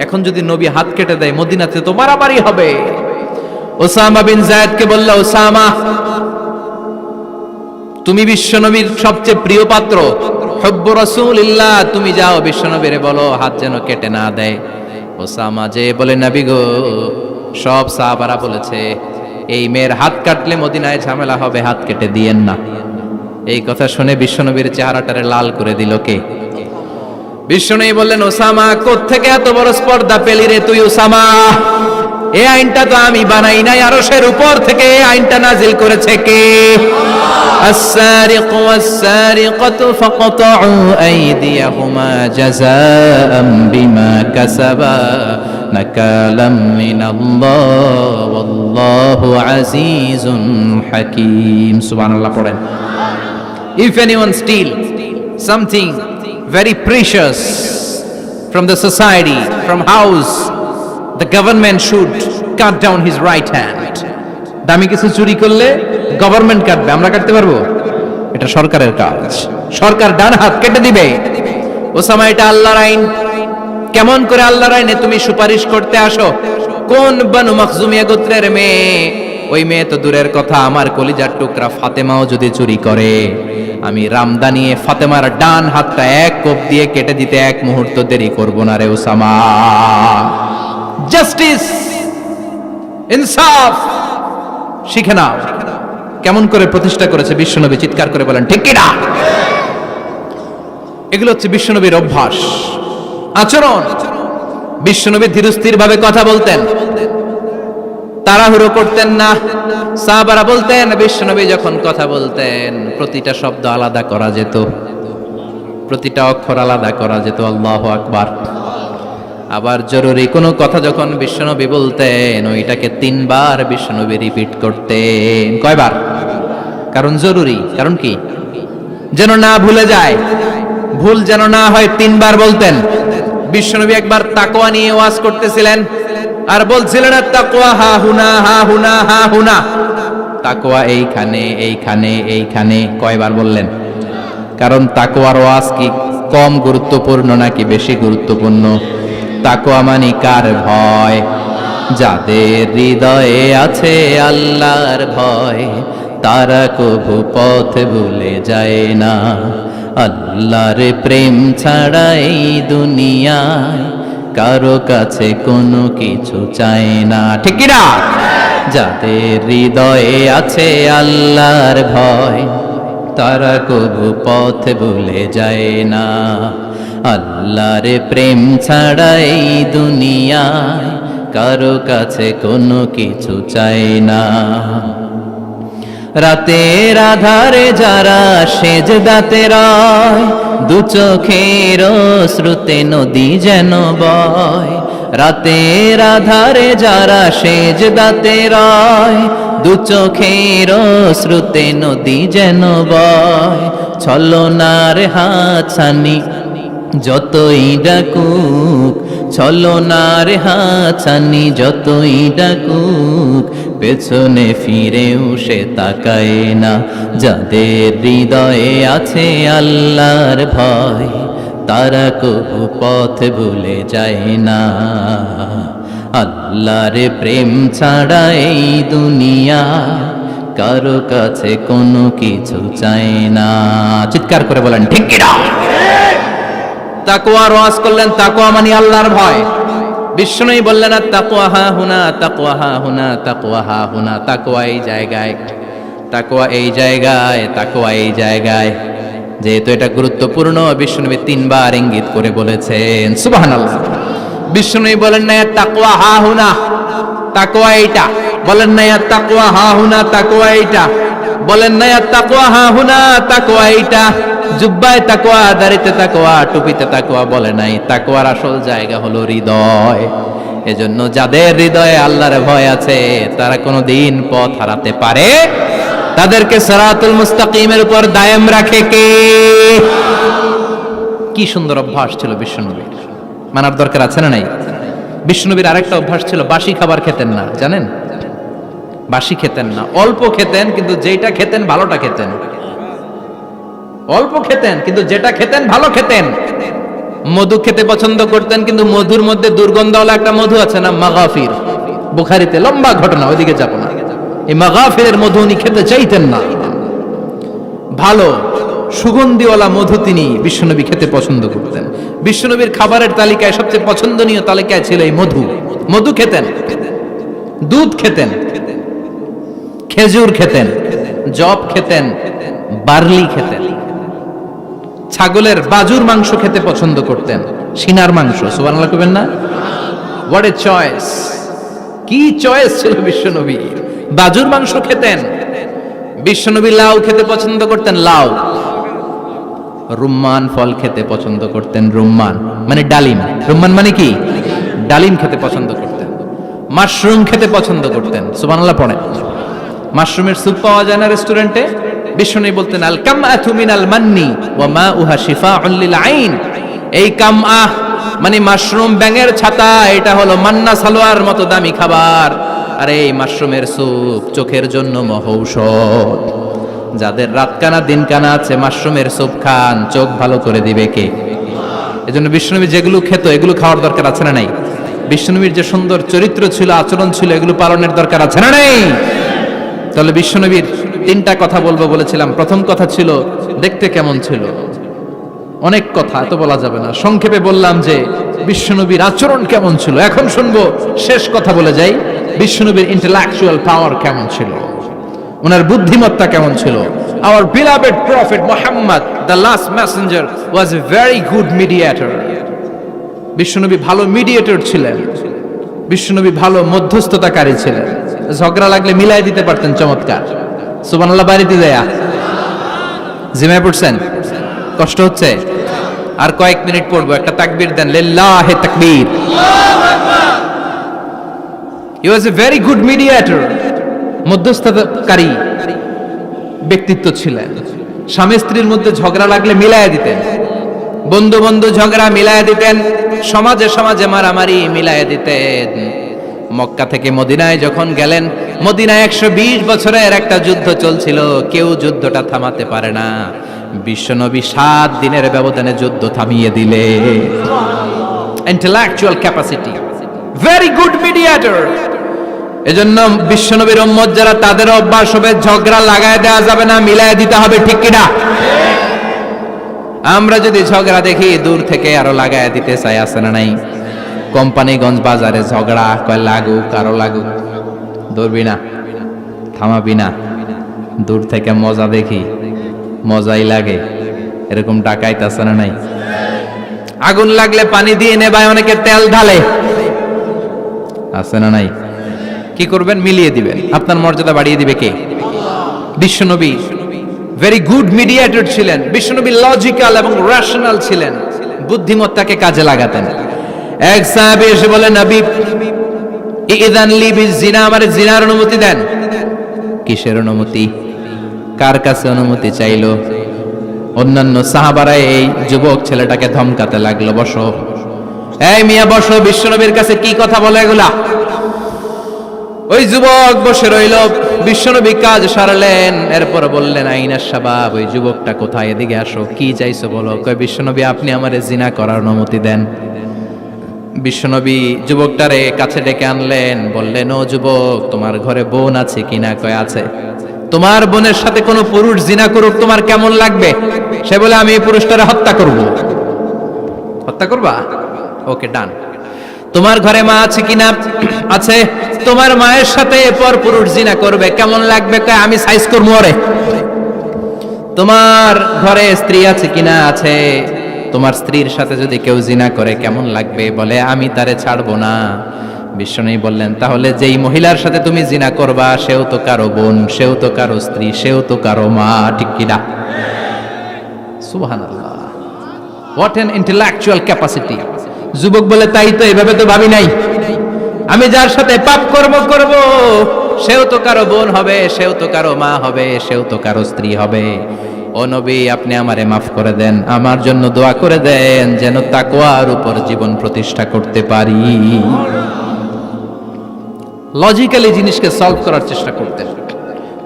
A: এখন যদি নবী হাত কেটে দেয় মদিনাতে তো মারামারি হবে। ওসামা বিন যায়েদকে বলল, ওসামা তুমি বিশ্বনবীর সবচেয়ে প্রিয় পাত্র, হুব্বু রাসূলিল্লাহ, তুমি যাও বিশ্বনবীরে বলো হাত যেন কেটে না দেয়। ওসামা যে বলে, নবী গো, সব সাহাবারা বলেছে এই মেয়ের হাত কাটলে মদিনায় ঝামেলা হবে, হাত কেটে দিয়েন না। এই কথা শুনে বিশ্বনবীর চেহারাটারে লাল করে দিল কে? বিশ্বনবী বললেন, ওসামা কোত্থেকে এত বড় স্পর্ধা পেলি রে তুই ওসামা? এই আইনটা তো আমি বানাই নাই, আরশের উপর থেকে এই আইনটা নাজিল করেছে কে? السارق والسارقة فقطعوا أيديهما جزاء بما كسبا نكالا من الله والله عزيز حكيم. سبحان الله. পড়েন, if anyone steal something very precious from the society, from house, the government should cut down his right hand. দামি কিছু চুরি করলে গভর্নমেন্ট কাটবে, আমরা কাটতে পারবো? এটা সরকারের কাজ, সরকার ডান হাত কেটে দিবে। ওসামা, এটা আল্লাহর আইন। কেমন করে আল্লাহর আইনে তুমি সুপারিশ করতে আসো? কোন বনু মখজুমিয়া গোত্রের মেয়ে? ওই মেয়ে তো দূরের কথা, আমার কলিজার টুকরা ফাতেমাও যদি চুরি করে, আমি রামদানিয়ে ফাতেমার ডান হাতটা এক কোপ দিয়ে কেটে দিতে এক মুহূর্ত দেরি করব না রে ওসামা। জাস্টিস, ইনসাফ শিখে নাও। কেমন করে প্রতিষ্ঠা করেছে বিশ্বনবী, চিৎকার করে বলেন ঠিক কি না? এগুলো হচ্ছে বিশ্বনবীর অভ্যাস, আচরণ। বিশ্বনবী ধীরস্থির ভাবে কথা বলতেন, তাড়াহুড়ো করতেন না। সাহাবারা বলতেন, বিশ্বনবী যখন কথা বলতেন প্রতিটা শব্দ আলাদা করা যেত, প্রতিটা অক্ষর আলাদা করা যেত। আল্লাহু আকবার। আবার জরুরি কোনো কথা যখন বিশ্বনবী বলতেন, ওইটাকে 3 বার বিশ্বনবী রিপিট করতেন। কয়বার? কারণ জরুরি। কারণ কি? যেন না ভুলে যায়, ভুল যেন না হয়, 3 বার বলতেন। বিশ্বনবী একবার তাকওয়া নিয়ে ওয়াজ করতেছিলেন আর বলছিলেন, তাকওয়া হা হুনা হা হুনা হা হুনা। তাকওয়া এইখানে এইখানে এইখানে। কয়বার বললেন? কারণ তাকওয়ার ওয়াজ কি কম গুরুত্বপূর্ণ নাকি বেশি গুরুত্বপূর্ণ? তাকওয়া মানে কার ভয়? যাদের হৃদয়ে আছে আল্লাহর ভয়, তারা কবু পথ ভুলে যায় না। আল্লাহর প্রেম ছাড়া এই দুনিয়ায় কারো কাছে কোনো কিছু চায় না, ঠিক কি না? যাদের হৃদয়ে আছে আল্লাহর ভয়, তারা কবু পথ ভুলে যায় না। আল্লাহর প্রেম ছাড়া এই দুনিয়ায় কারো কাছে কোনো কিছু চায় না। রাতের আধারে যারা সেজদাতে রয়, দু চোখের শ্রুতে নদী যেন বয়। রাতের আধারে যারা সেজদাতে রয়, দু চোখের শ্রুতে নদী যেন বয়। ছলনার হাতছানি যতই ডাকুক, ছলনার হাতছানি যতই ডাকুক, পেছনে ফিরেও সে তাকায় না। যাদের হৃদয়ে আছে আল্লাহর ভয়, তারা কবু পথ ভুলে যায় না। আল্লাহর প্রেম ছাড়া এই দুনিয়া কারো কাছে কোনো কিছু চায় না। চিৎকার করে বলেন ঠিক কি না? তাকওয়ার ওয়াজ করলেন, তাকওয়া মানে আল্লাহর ভয়। বিষ্ণুই বললেন, তাকওয়া হা হুনা, তাকওয়া হা হুনা, তাকওয়া হা হুনা। তাকওয়া এই জায়গায়, তাকওয়া এই জায়গায়, তাকওয়া এই জায়গায়। যেহেতু এটা গুরুত্বপূর্ণ, বিষ্ণুনবী 3 বার ইঙ্গিত করে বলেছেন। সুবহানাল্লাহ। বিষ্ণুই বলেন না তাকওয়া হা হুনা, তাকওয়া এইটা। বলেন না তাকওয়া হা হুনা, তাকওয়া এইটা। বলেন না তাকওয়া হা হুনা, তাকওয়া এইটা। জুব্বায় তাকওয়া, দাড়িতে তাকওয়া, টুপিতে তাকওয়া বলে নাই। তাকওয়ার আসল জায়গা হলো হৃদয়। এজন্য যাদের হৃদয়ে আল্লাহর ভয় আছে, তারা কোনোদিন পথ হারাতে পারে। তাদেরকে সিরাতুল মুস্তাকিমের উপর দায়েম রাখে কে? কি সুন্দর অভ্যাস ছিল বিশ্বনবীর, মানার দরকার আছে না নাই? বিশ্বনবীর আরেকটা অভ্যাস ছিল, বাসি খাবার খেতেন না, জানেন? বাসি খেতেন না, অল্প খেতেন, কিন্তু যেটা খেতেন ভালোটা খেতেন। অল্প খেতেন কিন্তু যেটা খেতেন ভালো খেতেন। মধু খেতে পছন্দ করতেন, কিন্তু মধুর মধ্যে দুর্গন্ধওয়ালা একটা মধু আছে না, মাগাফির, বুখারীতে লম্বা ঘটনা, ওইদিকে যাব না। এই মাগাফিরের মধু উনি খেতে চাইতেন না। ভালো সুগন্ধিওয়ালা মধু তিনি বিশ্বনবী খেতে পছন্দ করতেন। বিশ্বনবীর খাবারের তালিকায় সবচেয়ে পছন্দনীয় তালিকায় ছিল এই মধু। মধু খেতেন, দুধ খেতেন, খেজুর খেতেন, জব খেতেন, বার্লি খেতেন, ছাগলের বাজুর মাংস খেতে পছন্দ করতেন, সিনার মাংস। সুবহানাল্লাহ কইবেন না? What a choice! কি চয়েস ছিল বিশ্বনবী! বাজুর মাংস খেতেন। বিশ্বনবী লাউ খেতে পছন্দ করতেন, লাউ। রুম্মান ফল খেতে পছন্দ করতেন, রুম্মান মানে ডালিম। রুম্মান মানে কি? ডালিম খেতে পছন্দ করতেন। মাশরুম খেতে পছন্দ করতেন। সুবহানাল্লাহ পড়েন। মাশরুমের স্যুপ পাওয়া যায় না রেস্টুরেন্টে? বিশ্বনবী বলতেন, আল কামআতু মিনাল মান্নি ওয়া মাউহা শিফাউন লিল আইন। এই কামআহ মানে মাশরুম, ব্যাঙের ছাতা, এটা হলো মান্না সালোয়ার মতো দামি খাবার। আর এই মাশরুমের স্যুপ চোখের জন্য মহৌষধ। যাদের রাত কানা দিন কানা আছে, মাশরুমের স্যুপ খান, চোখ ভালো করে দিবে কে? এজন্য বিশ্বনবী যেগুলো খেত এগুলো খাওয়ার দরকার আছে না নাই? বিশ্বনবীর যে সুন্দর চরিত্র ছিল, আচরণ ছিল, এগুলো পালনের দরকার আছে না নাই? তাহলে বিশ্বনবীর তিনটা কথা বলবো বলেছিলাম। প্রথম কথা ছিল দেখতে কেমন ছিল। অনেক কথা এত বলা যাবে না, সংক্ষেপে বললাম যে বিশ্বনবীর আচরণ কেমন ছিল। এখন শুনবো, শেষ কথা বলে যাই, বিশ্বনবীর ইন্টেলেকচুয়াল পাওয়ার কেমন ছিল, ওনার বুদ্ধিমত্তা কেমন ছিল। Our beloved prophet Muhammad, the last messenger, was a very good mediator. বিশ্বনবী ভালো মিডিয়েটর ছিলেন। বিশ্বনবী ভালো মধ্যস্থতাকারী ছিলেন। ঝগড়া লাগলে মিলাই দিতে পারতেন চমৎকার। সুবহানাল্লাহ বাড়িতে যায়া জিমায় পড়ছেন? কষ্ট হচ্ছে? আর কয়েক মিনিট পড়বো, একটা তাকবীর দেন, লিল্লাহি তাকবীর। He was a very good mediator. মধ্যস্থতাকারী ব্যক্তিত্ব ছিলেন। স্বামী স্ত্রীর মধ্যে ঝগড়া লাগলে মিলায়া দিতেন, বন্ধু বন্ধু ঝগড়া মিলায়া দিতেন, সমাজে সমাজে মারামারি মিলায়া দিতেন। মক্কা থেকে মদিনায় যখন গেলেন, মদিনায় 120 বছরের একটা যুদ্ধ চলছিল, কেউ যুদ্ধটা থামাতে পারে না। বিশ্বনবী 7 দিনের ব্যবধানে যুদ্ধ থামিয়ে দিলে। Intellectual capacity, very good mediator. এজন্য বিশ্বনবীর উম্মত যারা, তাদের অভ্যাস হবে ঝগড়া লাগায় দেওয়া যাবে না, মিলায় দিতে হবে, ঠিক কিনা? আমরা যদি ঝগড়া দেখি দূর থেকে আরো লাগায় দিতে চাই, আছে না নাই? কোম্পানিগঞ্জ বাজারে ঝগড়া, কয় লাগুক, আরো লাগুক, ধরবি না, থামাবি না, দূর থেকে মজা দেখি, মজাই লাগে, এরকম ডাকাইতে আছে না নাই? আগুন লাগলে পানি দিয়ে নেবায়, অনেকে তেল ঢালে, আছে না নাই? কি করবেন? মিলিয়ে দিবেন। আপনার মর্যাদা বাড়িয়ে দিবে কে? বিশ্বনবী ভেরি গুড মিডিয়েটর ছিলেন। বিশ্বনবী লজিক্যাল এবং রেশনাল ছিলেন, বুদ্ধিমত্তাকে কাজে লাগাতেন। এক সাহাবী এসে বলে, নবী ইযান লি বিজিনা, আমারে জিনার অনুমতি দেন। কিসের অনুমতি? কার কাছে অনুমতি চাইলো? অন্যান্য সাহাবারা এই যুবক ছেলেটাকে ধমকাতে লাগলো, বসো, এই মিয়া বসো, বিশ্বনবীর কাছে কি কথা বলে এগুলা? ওই যুবক বসে রইল। বিশ্বনবী কাজ সারলেন, এরপর বললেন, আইনাস শাবাব, ওই যুবকটা কোথায়, এদিকে আসো, কি চাইছো বলো। কয়, বিশ্বনবী আপনি আমারে জিনা করার অনুমতি দেন। বিশ্বনবী যুবকটারে কাছে ডেকে আনলেন, বললেন, ও যুবক, তোমার ঘরে বোন আছে কিনা? কয়, আছে। তোমার বোনের সাথে কোনো পুরুষ জিনা করুক, তোমার কেমন লাগবে? সে বলে, আমি এই পুরুষটারে হত্যা করব। হত্যা করবা? ওকে, ডান। তোমার ঘরে মা আছে কিনা? আছে। তোমার মায়ের সাথে এরপর পুরুষ জিনা করবে, কেমন লাগবে? কয়, আমি সাইজ করবো ওরে। তোমার ঘরে স্ত্রী আছে কিনা? আছে। তোমার স্ত্রীর সাথে যদি কেউ জিনা করে কেমন লাগবে? বলে, আমি তারে ছাড়বো না। বিশ্বনবী বললেন, তাহলে যেই মহিলার সাথে তুমি জিনা করবা, সেও তো কারো বোন, সেও তো কারো স্ত্রী, সেও তো কারো মা, ঠিক কিনা? সুবহানাল্লাহ, হোয়াট এন ইন্টেলেকচুয়াল ক্যাপাসিটি। যুবক বলে, তাই তো, এভাবে তো ভাবি নাই। আমি যার সাথে পাপ করব সেও তো কারো বোন হবে, সেও তো কারো মা হবে, সেও তো কারো স্ত্রী হবে। ও নবী আপনি আমারে মাফ করে দেন, আমার জন্য দোয়া করে দেন যেন তাকওয়ার উপর জীবন প্রতিষ্ঠা করতে পারি। লজিক্যালি জিনিসকে সলভ করার চেষ্টা করতেন।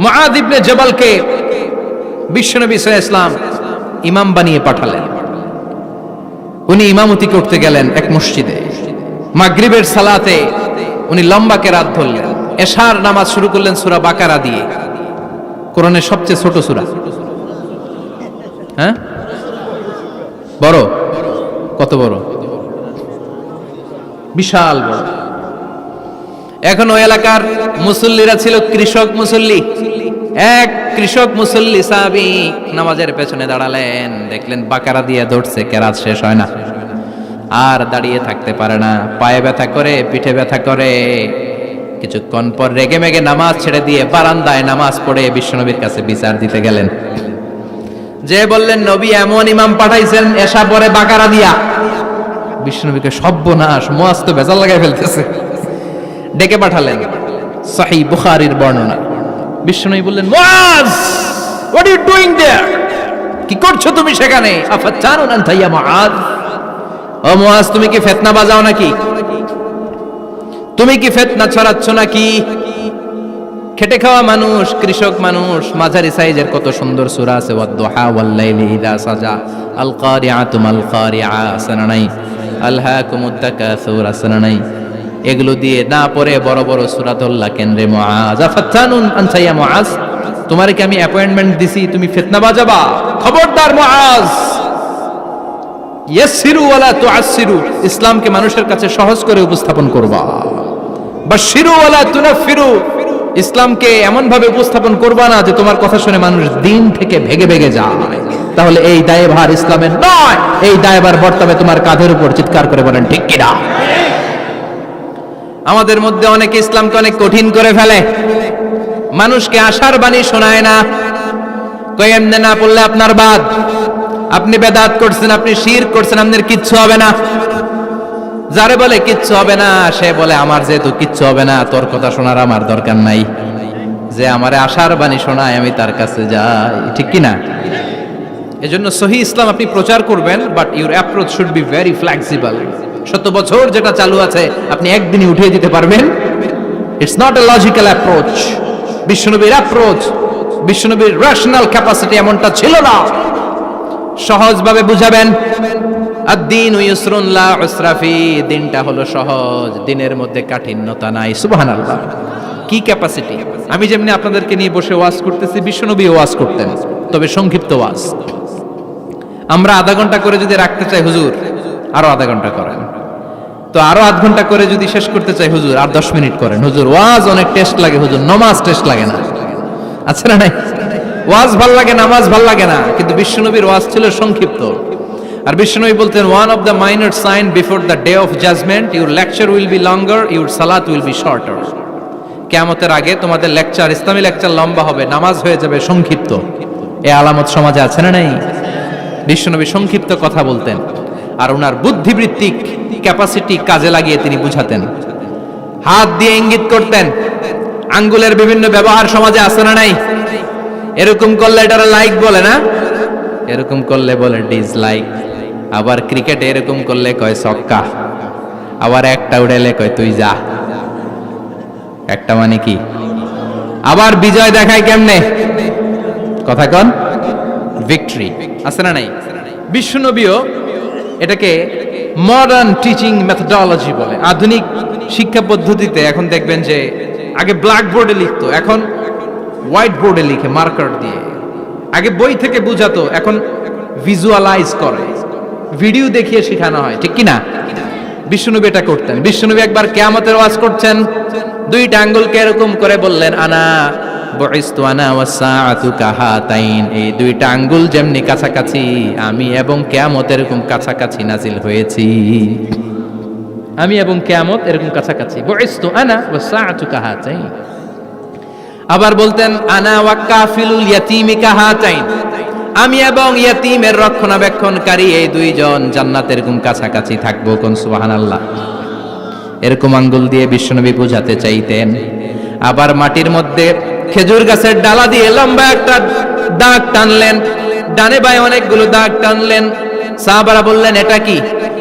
A: মুআয ইবনে জাবালকে বিশ্বনবী সাল্লাল্লাহু আলাইহি ওয়াসাল্লাম ইমাম বানিয়ে পাঠালেন। উনি ইমামতি করতে গেলেন এক মসজিদে। মাগরিবের সালাতে উনি লম্বা কেরাত ধরলেন। এশার নামাজ শুরু করলেন সূরা বাকারা দিয়ে, কোরআনের সবচেয়ে ছোট সূরা। হ্যাঁ, বড়? কত বড়? বিশাল বড়। এখন ওই এলাকার মুসল্লিরা ছিল কৃষক মুসল্লি। এক কৃষক মুসল্লি সাহাবী নামাজের পেছনে দাঁড়ালেন, দেখলেন বাকারা দিয়ে ধরছে, কেরাত শেষ হয় না, আর দাঁড়িয়ে থাকতে পারে না, পায়ে ব্যথা করে, পিঠে ব্যথা করে। কিছুক্ষণ পর রেগে মেগে নামাজ ছেড়ে দিয়ে বারান্দায় নামাজ পড়ে বিশ্বনবীর কাছে বিচার দিতে গেলেন। যে বললেন নবী এমন ইমাম পাঠাইছেন এশা পরে বাকারা দিয়া। বিশ্বনবীকে সর্বনাশ, মুআয তো ভেজাল লাগাই ফেলতেছে। ডেকে পাঠালেন, সহিহ বুখারীর বর্ণনা। বিশ্বনবী বললেন, মুআয হোয়াট আর ইউ ডুইং দেয়ার? কি করছো তুমি সেখানে? আফাতানুন আনতা ইয়া মুআয? ও মুআয তুমি কি ফিতনা বাজাও নাকি? তুমি কি ফিতনা ছড়াচ্ছ নাকি? খেটে খাওয়া মানুষ, কৃষক মানুষ, মাঝারি সাইজের কত সুন্দর সূরা আছে, ওয়াদ-দুহা ওয়াল-লাইলি ইযা সাজা, আল কারিআতু মাল কারিআ, সানানাই আলহাকুমুত তাকাসুর, সানানাই। এগুলো দিয়ে না পড়ে বড় বড় সূরা ধরলা কেন রে মুআয? আফাতানুন আনতা ইয়া মুআয? তোমারে কি আমি অ্যাপয়েন্টমেন্ট দিছি তুমি ফিতনা বাজাবা? খবরদার মুআয, ইয়াসসিরু ওয়ালা তুআসসিরু, ইসলামকে মানুষের কাছে সহজ করে উপস্থাপন করবা। বাশশিরু ওয়ালা তুনাফিরু, ইসলামকে এমন ভাবে উপস্থাপন করবা না যে তোমার কথা শুনে মানুষ দিন থেকে ভেগে ভেগে যায়। তাহলে এই দায়ভার ইসলামের নয়, এই দায়ভার বর্তমানে তোমার কাঁধের উপর। চিৎকার করে বলেন ঠিক কিনা? আমাদের মধ্যে অনেকে ইসলামকে অনেক কঠিন করে ফেলে, মানুষকে আশার বাণী শোনায় না। কই এমনে না পড়লে আপনার বাদ, আপনি বেদাত করছেন, আপনি শিরক করছেন, আপনার কিচ্ছু হবে না। যারে বলে কিচ্ছু হবে না, সে বলে আমার যেহেতু কিচ্ছু হবে না, তোর কথা শোনার আমার দরকার নাই। যে আমারে আশার বাণী শোনায় আমি তার কাছে যাই, ঠিক কিনা? এজন্য সহিহ ইসলাম আপনি প্রচার করবেন, but your approach should be very flexible. 70 বছর যেটা চালু আছে আপনি একদিনই উঠিয়ে দিতে পারবেন? It's not a logical approach. বিশ্বনবীর অ্যাপ্রোচ, বিশ্বনবীর রেশনাল ক্যাপাসিটি এমনটা ছিল না। সহজভাবে বুঝাবেন। আদ-দীনু ইউসরুন লা উসরা ফি, দিনটা হলো সহজ, দিনের মধ্যে কাঠিন্যতা নাই। সুবহানাল্লাহ, কি ক্যাপাসিটি! আমি যেমনি আপনাদেরকে নিয়ে বসে ওয়াজ করতেছি, বিশ্বনবী ওয়াজ করতেন, তবে সংক্ষিপ্ত ওয়াজ। আমরা আধা ঘন্টা করে যদি রাখতে চাই, হুজুর আরো আধা ঘন্টা করেন। তো আরো আধ ঘন্টা করে যদি শেষ করতে চাই, হুজুর আর 10 মিনিট করেন। হুজুর ওয়াজ অনেক টেস্ট লাগে, হুজুর নামাজ টেস্ট লাগে না। আচ্ছা না নাই? ওয়াজ ভাল লাগে, নামাজ ভাল লাগে না, কিন্তু বিশ্বনবীর ওয়াজ ছিল সংক্ষিপ্ত। আর বিশ্বনবী বলতেন, one of the minor sign before the day of judgment, your lecture will be longer, your সালাত উইল বি শর্টার। কিয়ামতের আগে তোমাদের লেকচার, ইসলামী লেকচার লম্বা হবে, নামাজ হয়ে যাবে সংক্ষিপ্ত। এই আলামত সমাজে আছে না নাই? বিশ্বনবী সংক্ষিপ্ত কথা বলতেন, আর ওনার বুদ্ধিবৃত্তিক ক্যাপাসিটি কাজে লাগিয়ে তিনি বুঝাতেন। হাত দিয়ে ইঙ্গিত করতেন, আঙ্গুলের বিভিন্ন ব্যবহার সমাজে আছে না নাই? এরকম করলে এটারে লাইক বলে না, এরকম করলে বলে ডিসলাইক। আবার ক্রিকেটে এরকম করলে কয় ছক্কা, আবার একটা উড়াইলে কয় তুই যা। একটা মানে কি? আবার বিজয় দেখায় কেমনে? কথা কন, ভিক্টরি। আছে না নাই? বিশ্বনবীও এটাকে মডার্ন টিচিং মেথোডোলজি বলে। আধুনিক শিক্ষা পদ্ধতিতে এখন দেখবেন যে আগে ব্ল্যাক বোর্ডে লিখতো, এখন হোয়াইট বোর্ডে লিখে মার্কার দিয়ে। আগে বই থেকে বুঝাতো, এখন ভিজুয়ালাইজ করে, ভিডিও দেখিয়ে শেখানো হয়, ঠিক কিনা? বিশ্বনবী এটা করতেন। বিশ্বনবী একবার কিয়ামতের ওয়াজ করছেন, দুইটা আঙ্গুলকে এরকম করে বললেন, আনা বুইসতু আনা ওয়াস সাআতু কাহাতাইন, এই দুইটা আঙ্গুল যেমনি কাছাকাছি, আমি এবং কিয়ামত এরকম কাছাকাছি নাজিল হয়েছি। আমি এবং কিয়ামত এরকম কাছাকাছি। বুইসতু আনা ওয়াস সাআতু কাহাতাইন। আবার বলতেন, আনা ওয়া কাফিলুল ইয়াতীমি কাহাতাইন, আমি এবং ইয়াতীমের রক্ষণাবেক্ষণকারী এই দুইজন জান্নাতে এরকম কাছাকাছি থাকবো। কোন সুবহানাল্লাহ। এরকম আঙ্গুল দিয়ে বিশ্বনবী বুঝাতে চাইতেন। আবার মাটির মধ্যে খেজুর গাছের ডালা দিয়ে লম্বা একটা দাগ টানলেন, ডানে বায়ে অনেকগুলো দাগ টানলেন। সাহাবারা বললেন এটা কি?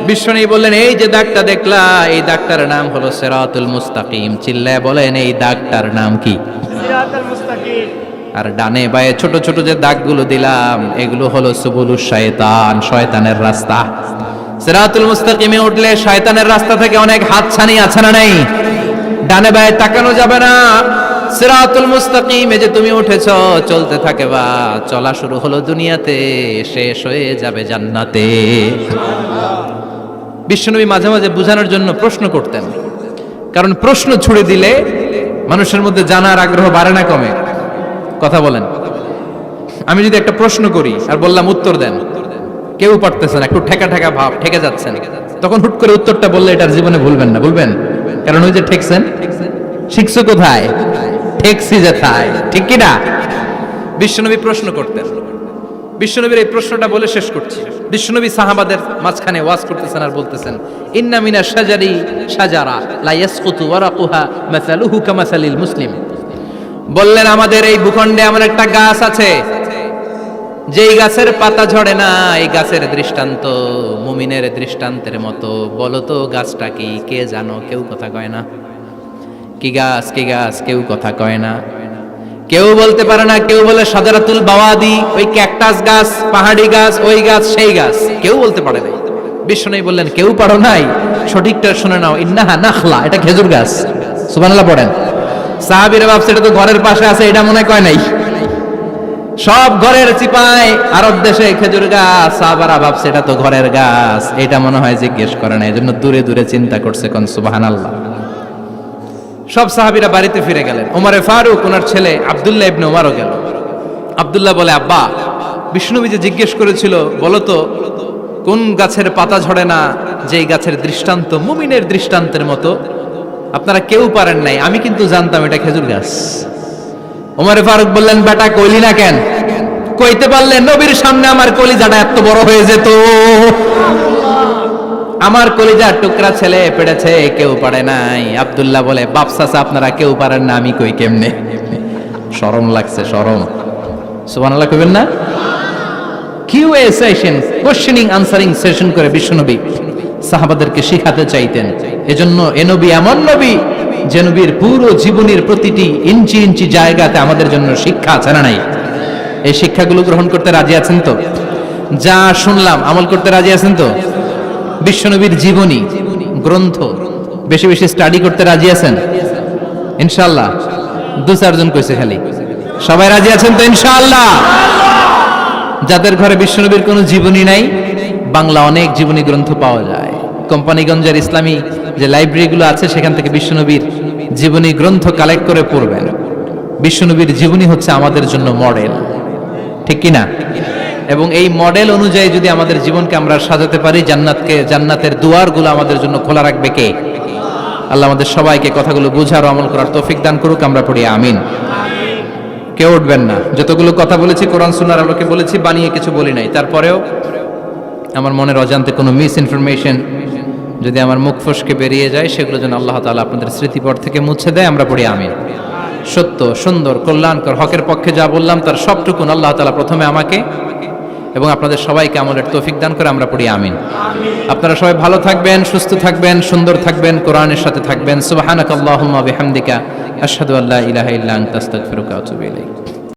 A: বিশ্বনবী বললেন এই যে দাগটা দেখলা, এই দাগটার নাম হলো সিরাতুল মুস্তাকিম। চিল্লায় বলেন এই দাগটার নাম কি?
B: সিরাতাল মুস্তাকিম।
A: আর ডানে বায়ে ছোট ছোট যে দাগগুলো দিলাম এগুলো হলো সুবুলুশ শয়তান, শয়তানের রাস্তা। সিরাতুল মুস্তাকিমে উঠলে শয়তানের রাস্তা থেকে অনেক হাতছানি আছে না নাই? ডানে বায়ে তাকানো যাবে না। সিরাতুল মুস্তাকিমে যে তুমি উঠেছো, চলতে থাকে বা চলা শুরু হলো দুনিয়াতে, শেষ হয়ে যাবে জান্নাতে। বিশ্বনবী মাঝে মাঝে বোঝানোর জন্য প্রশ্ন করতেন, কারণ প্রশ্ন ছুড়ে দিলে মানুষের মধ্যে জানার আগ্রহ বাড়ে না কমে? কথা বলেন। আমি যদি একটা প্রশ্ন করি আর বললাম উত্তর দেন, কেউ পারতেছেন, একটু ঠেকা ঠেকা ভাব, ঠেকে যাচ্ছেন, তখন হুট করে উত্তরটা বললে এটার জীবনে ভুলবেন না, ভুলবেন? কারণ ওই যে ঠেকছেন, শিখছো কোথায়? ঠেকছি যেথায়, ঠিক কি না? বিশ্বনবী প্রশ্ন করতেন। বিশ্বনবীর এই প্রশ্নটা বলে শেষ করছি। বিশ্বনবী সাহাবাদের মাঝখানে ওয়াজ করতেছেন আর বলতেছেন, ইন্না মিনা শাজারি শাজারা লা ইয়াসকুতু ওয়ারাকুহা মাসালুহু কামাসালিল মুসলিম। বললেন আমাদের এই ভূখণ্ডে এমন একটা গাছ আছে, যেই গাছের পাতা ঝরে না, এই গাছের দৃষ্টান্ত মুমিনের দৃষ্টান্তের মতো। বলো তো গাছটা কি? কে জানো? কেউ কথা কয় না। কি গাছ? কি গাছ? কেউ কথা কয় না, কেউ বলতে পারে না। কেউ বলে শাজারাতুল বাওয়াদি, ওই ক্যাকটাস গাছ, পাহাড়ি গাছ, ওই গাছ, সেই গাছ, কেউ বলতে পারে না। বিশ্বনবী বললেন কেউ পারো নাই? সঠিকটা শুনে নাও, ইন্নাহা নাখলা, এটা খেজুর গাছ। সুবহানাল্লাহ পড়েন। সাহাবীরা ভাবছে এটা তো ঘরের পাশে আছে, এটা মনে কয় নাই। সব ঘরের চিপায় আরব দেশে খেজুর গাছ, সাহাবারা ভাবছে এটা তো ঘরের গাছ, এটা মনে হয় জিজ্ঞেস করে না, এজন্য দূরে দূরে চিন্তা করছে। কোন সুবহানাল্লাহ। সব সাহাবীরা বাড়িতে ফিরে গেলেন। ওমরে ফারুক, ওনার ছেলে আব্দুল্লাহ ইবনে ওমরও গেল। আব্দুল্লাহ বলে, আব্বা, বিষ্ণুনবী যে জিজ্ঞেস করেছিল বলো তো কোন গাছের পাতা ঝরে না, যেই গাছের দৃষ্টান্ত মুমিনের দৃষ্টান্তের মতো, আপনারা কেউ পারেন নাই, আমি কিন্তু জানতাম এটা খেজুর গাছ। ওমরে ফারুক বললেন, বেটা কইলি না কেন? কইতে পারলে নবীর সামনে আমার কলিজাটা এত বড় হয়ে যেত। আমার কলিজার টুকরা ছেলে পেড়েছে, কেউ পারে নাই। আব্দুল্লাহ বলে, বাপ চাচা আপনারা কেউ পারেন না, আমি কই কেমনে? শরম লাগছে, শরম। সুবহানাল্লাহ কইবেন না? QA session, questioning answering session করে বিশ্বনবী সাহাবাদেরকে শিখাতে চাইতেন। এজন্য এ নবী এমন নবী যে নবীর পুরো জীবনের প্রতিটি ইঞ্চি ইঞ্চি জায়গাতে আমাদের জন্য শিক্ষা আছে না নাই? এই শিক্ষাগুলো গ্রহণ করতে রাজি আছেন তো? যা শুনলাম আমল করতে রাজি আছেন তো? বিশ্বনবীর জীবনী গ্রন্থ বেশি বেশি স্টাডি করতে রাজি আছেন ইনশাআল্লাহ? দু চারজন কইছে খালি। সবাই রাজি আছেন তো ইনশাআল্লাহ? যাদের ঘরে বিশ্বনবীর কোনো জীবনী নাই, বাংলা অনেক জীবনী গ্রন্থ পাওয়া যায়। কোম্পানিগঞ্জের ইসলামী যে লাইব্রেরিগুলো আছে সেখান থেকে বিশ্বনবীর জীবনী গ্রন্থ কালেক্ট করে পড়বেন। বিশ্বনবীর জীবনী হচ্ছে আমাদের জন্য মডেল, ঠিক কি না? এবং এই মডেল অনুযায়ী যদি আমাদের জীবনকে আমরা সাজাতে পারি, জান্নাতের দুয়ারগুলো আমাদের জন্য খোলা রাখবে কে? আল্লাহ আমাদের সবাইকে কথাগুলো বুঝার ও আমল করার তৌফিক দান করুক। আমরা পড়ি আমিন। কেউ উঠবেন না। যতগুলো কথা বলেছি কোরআন সুন্নাহর আলোকে বলেছি, বানিয়ে কিছু বলি নাই। তারপরেও আমার মনের অজান্তে কোনো মিস ইনফরমেশন যদি আমার মুখ ফসকে বেরিয়ে যায়, সেগুলো যেন আল্লাহ তাআলা আপনাদের স্মৃতিপট থেকে মুছে দেয়। আমরা পড়ি আমিন। সত্য, সুন্দর, কল্যাণকর, হকের পক্ষে যা বললাম তার সবটুকুন আল্লাহ তাআলা প্রথমে আমাকে এবং আপনাদের সবাইকে আমলের তৌফিক দান করে। আমরা পড়ি আমিন। আপনারা সবাই ভালো থাকবেন, সুস্থ থাকবেন, সুন্দর থাকবেন, কোরআনের সাথে থাকবেন। সুবহানাকাল্লাহুম্মা বিহামদিকা আশহাদু আল্লা ইলাহা ইল্লা আনতা আস্তাগফিরুকা ওয়া আতুবু ইলাইক।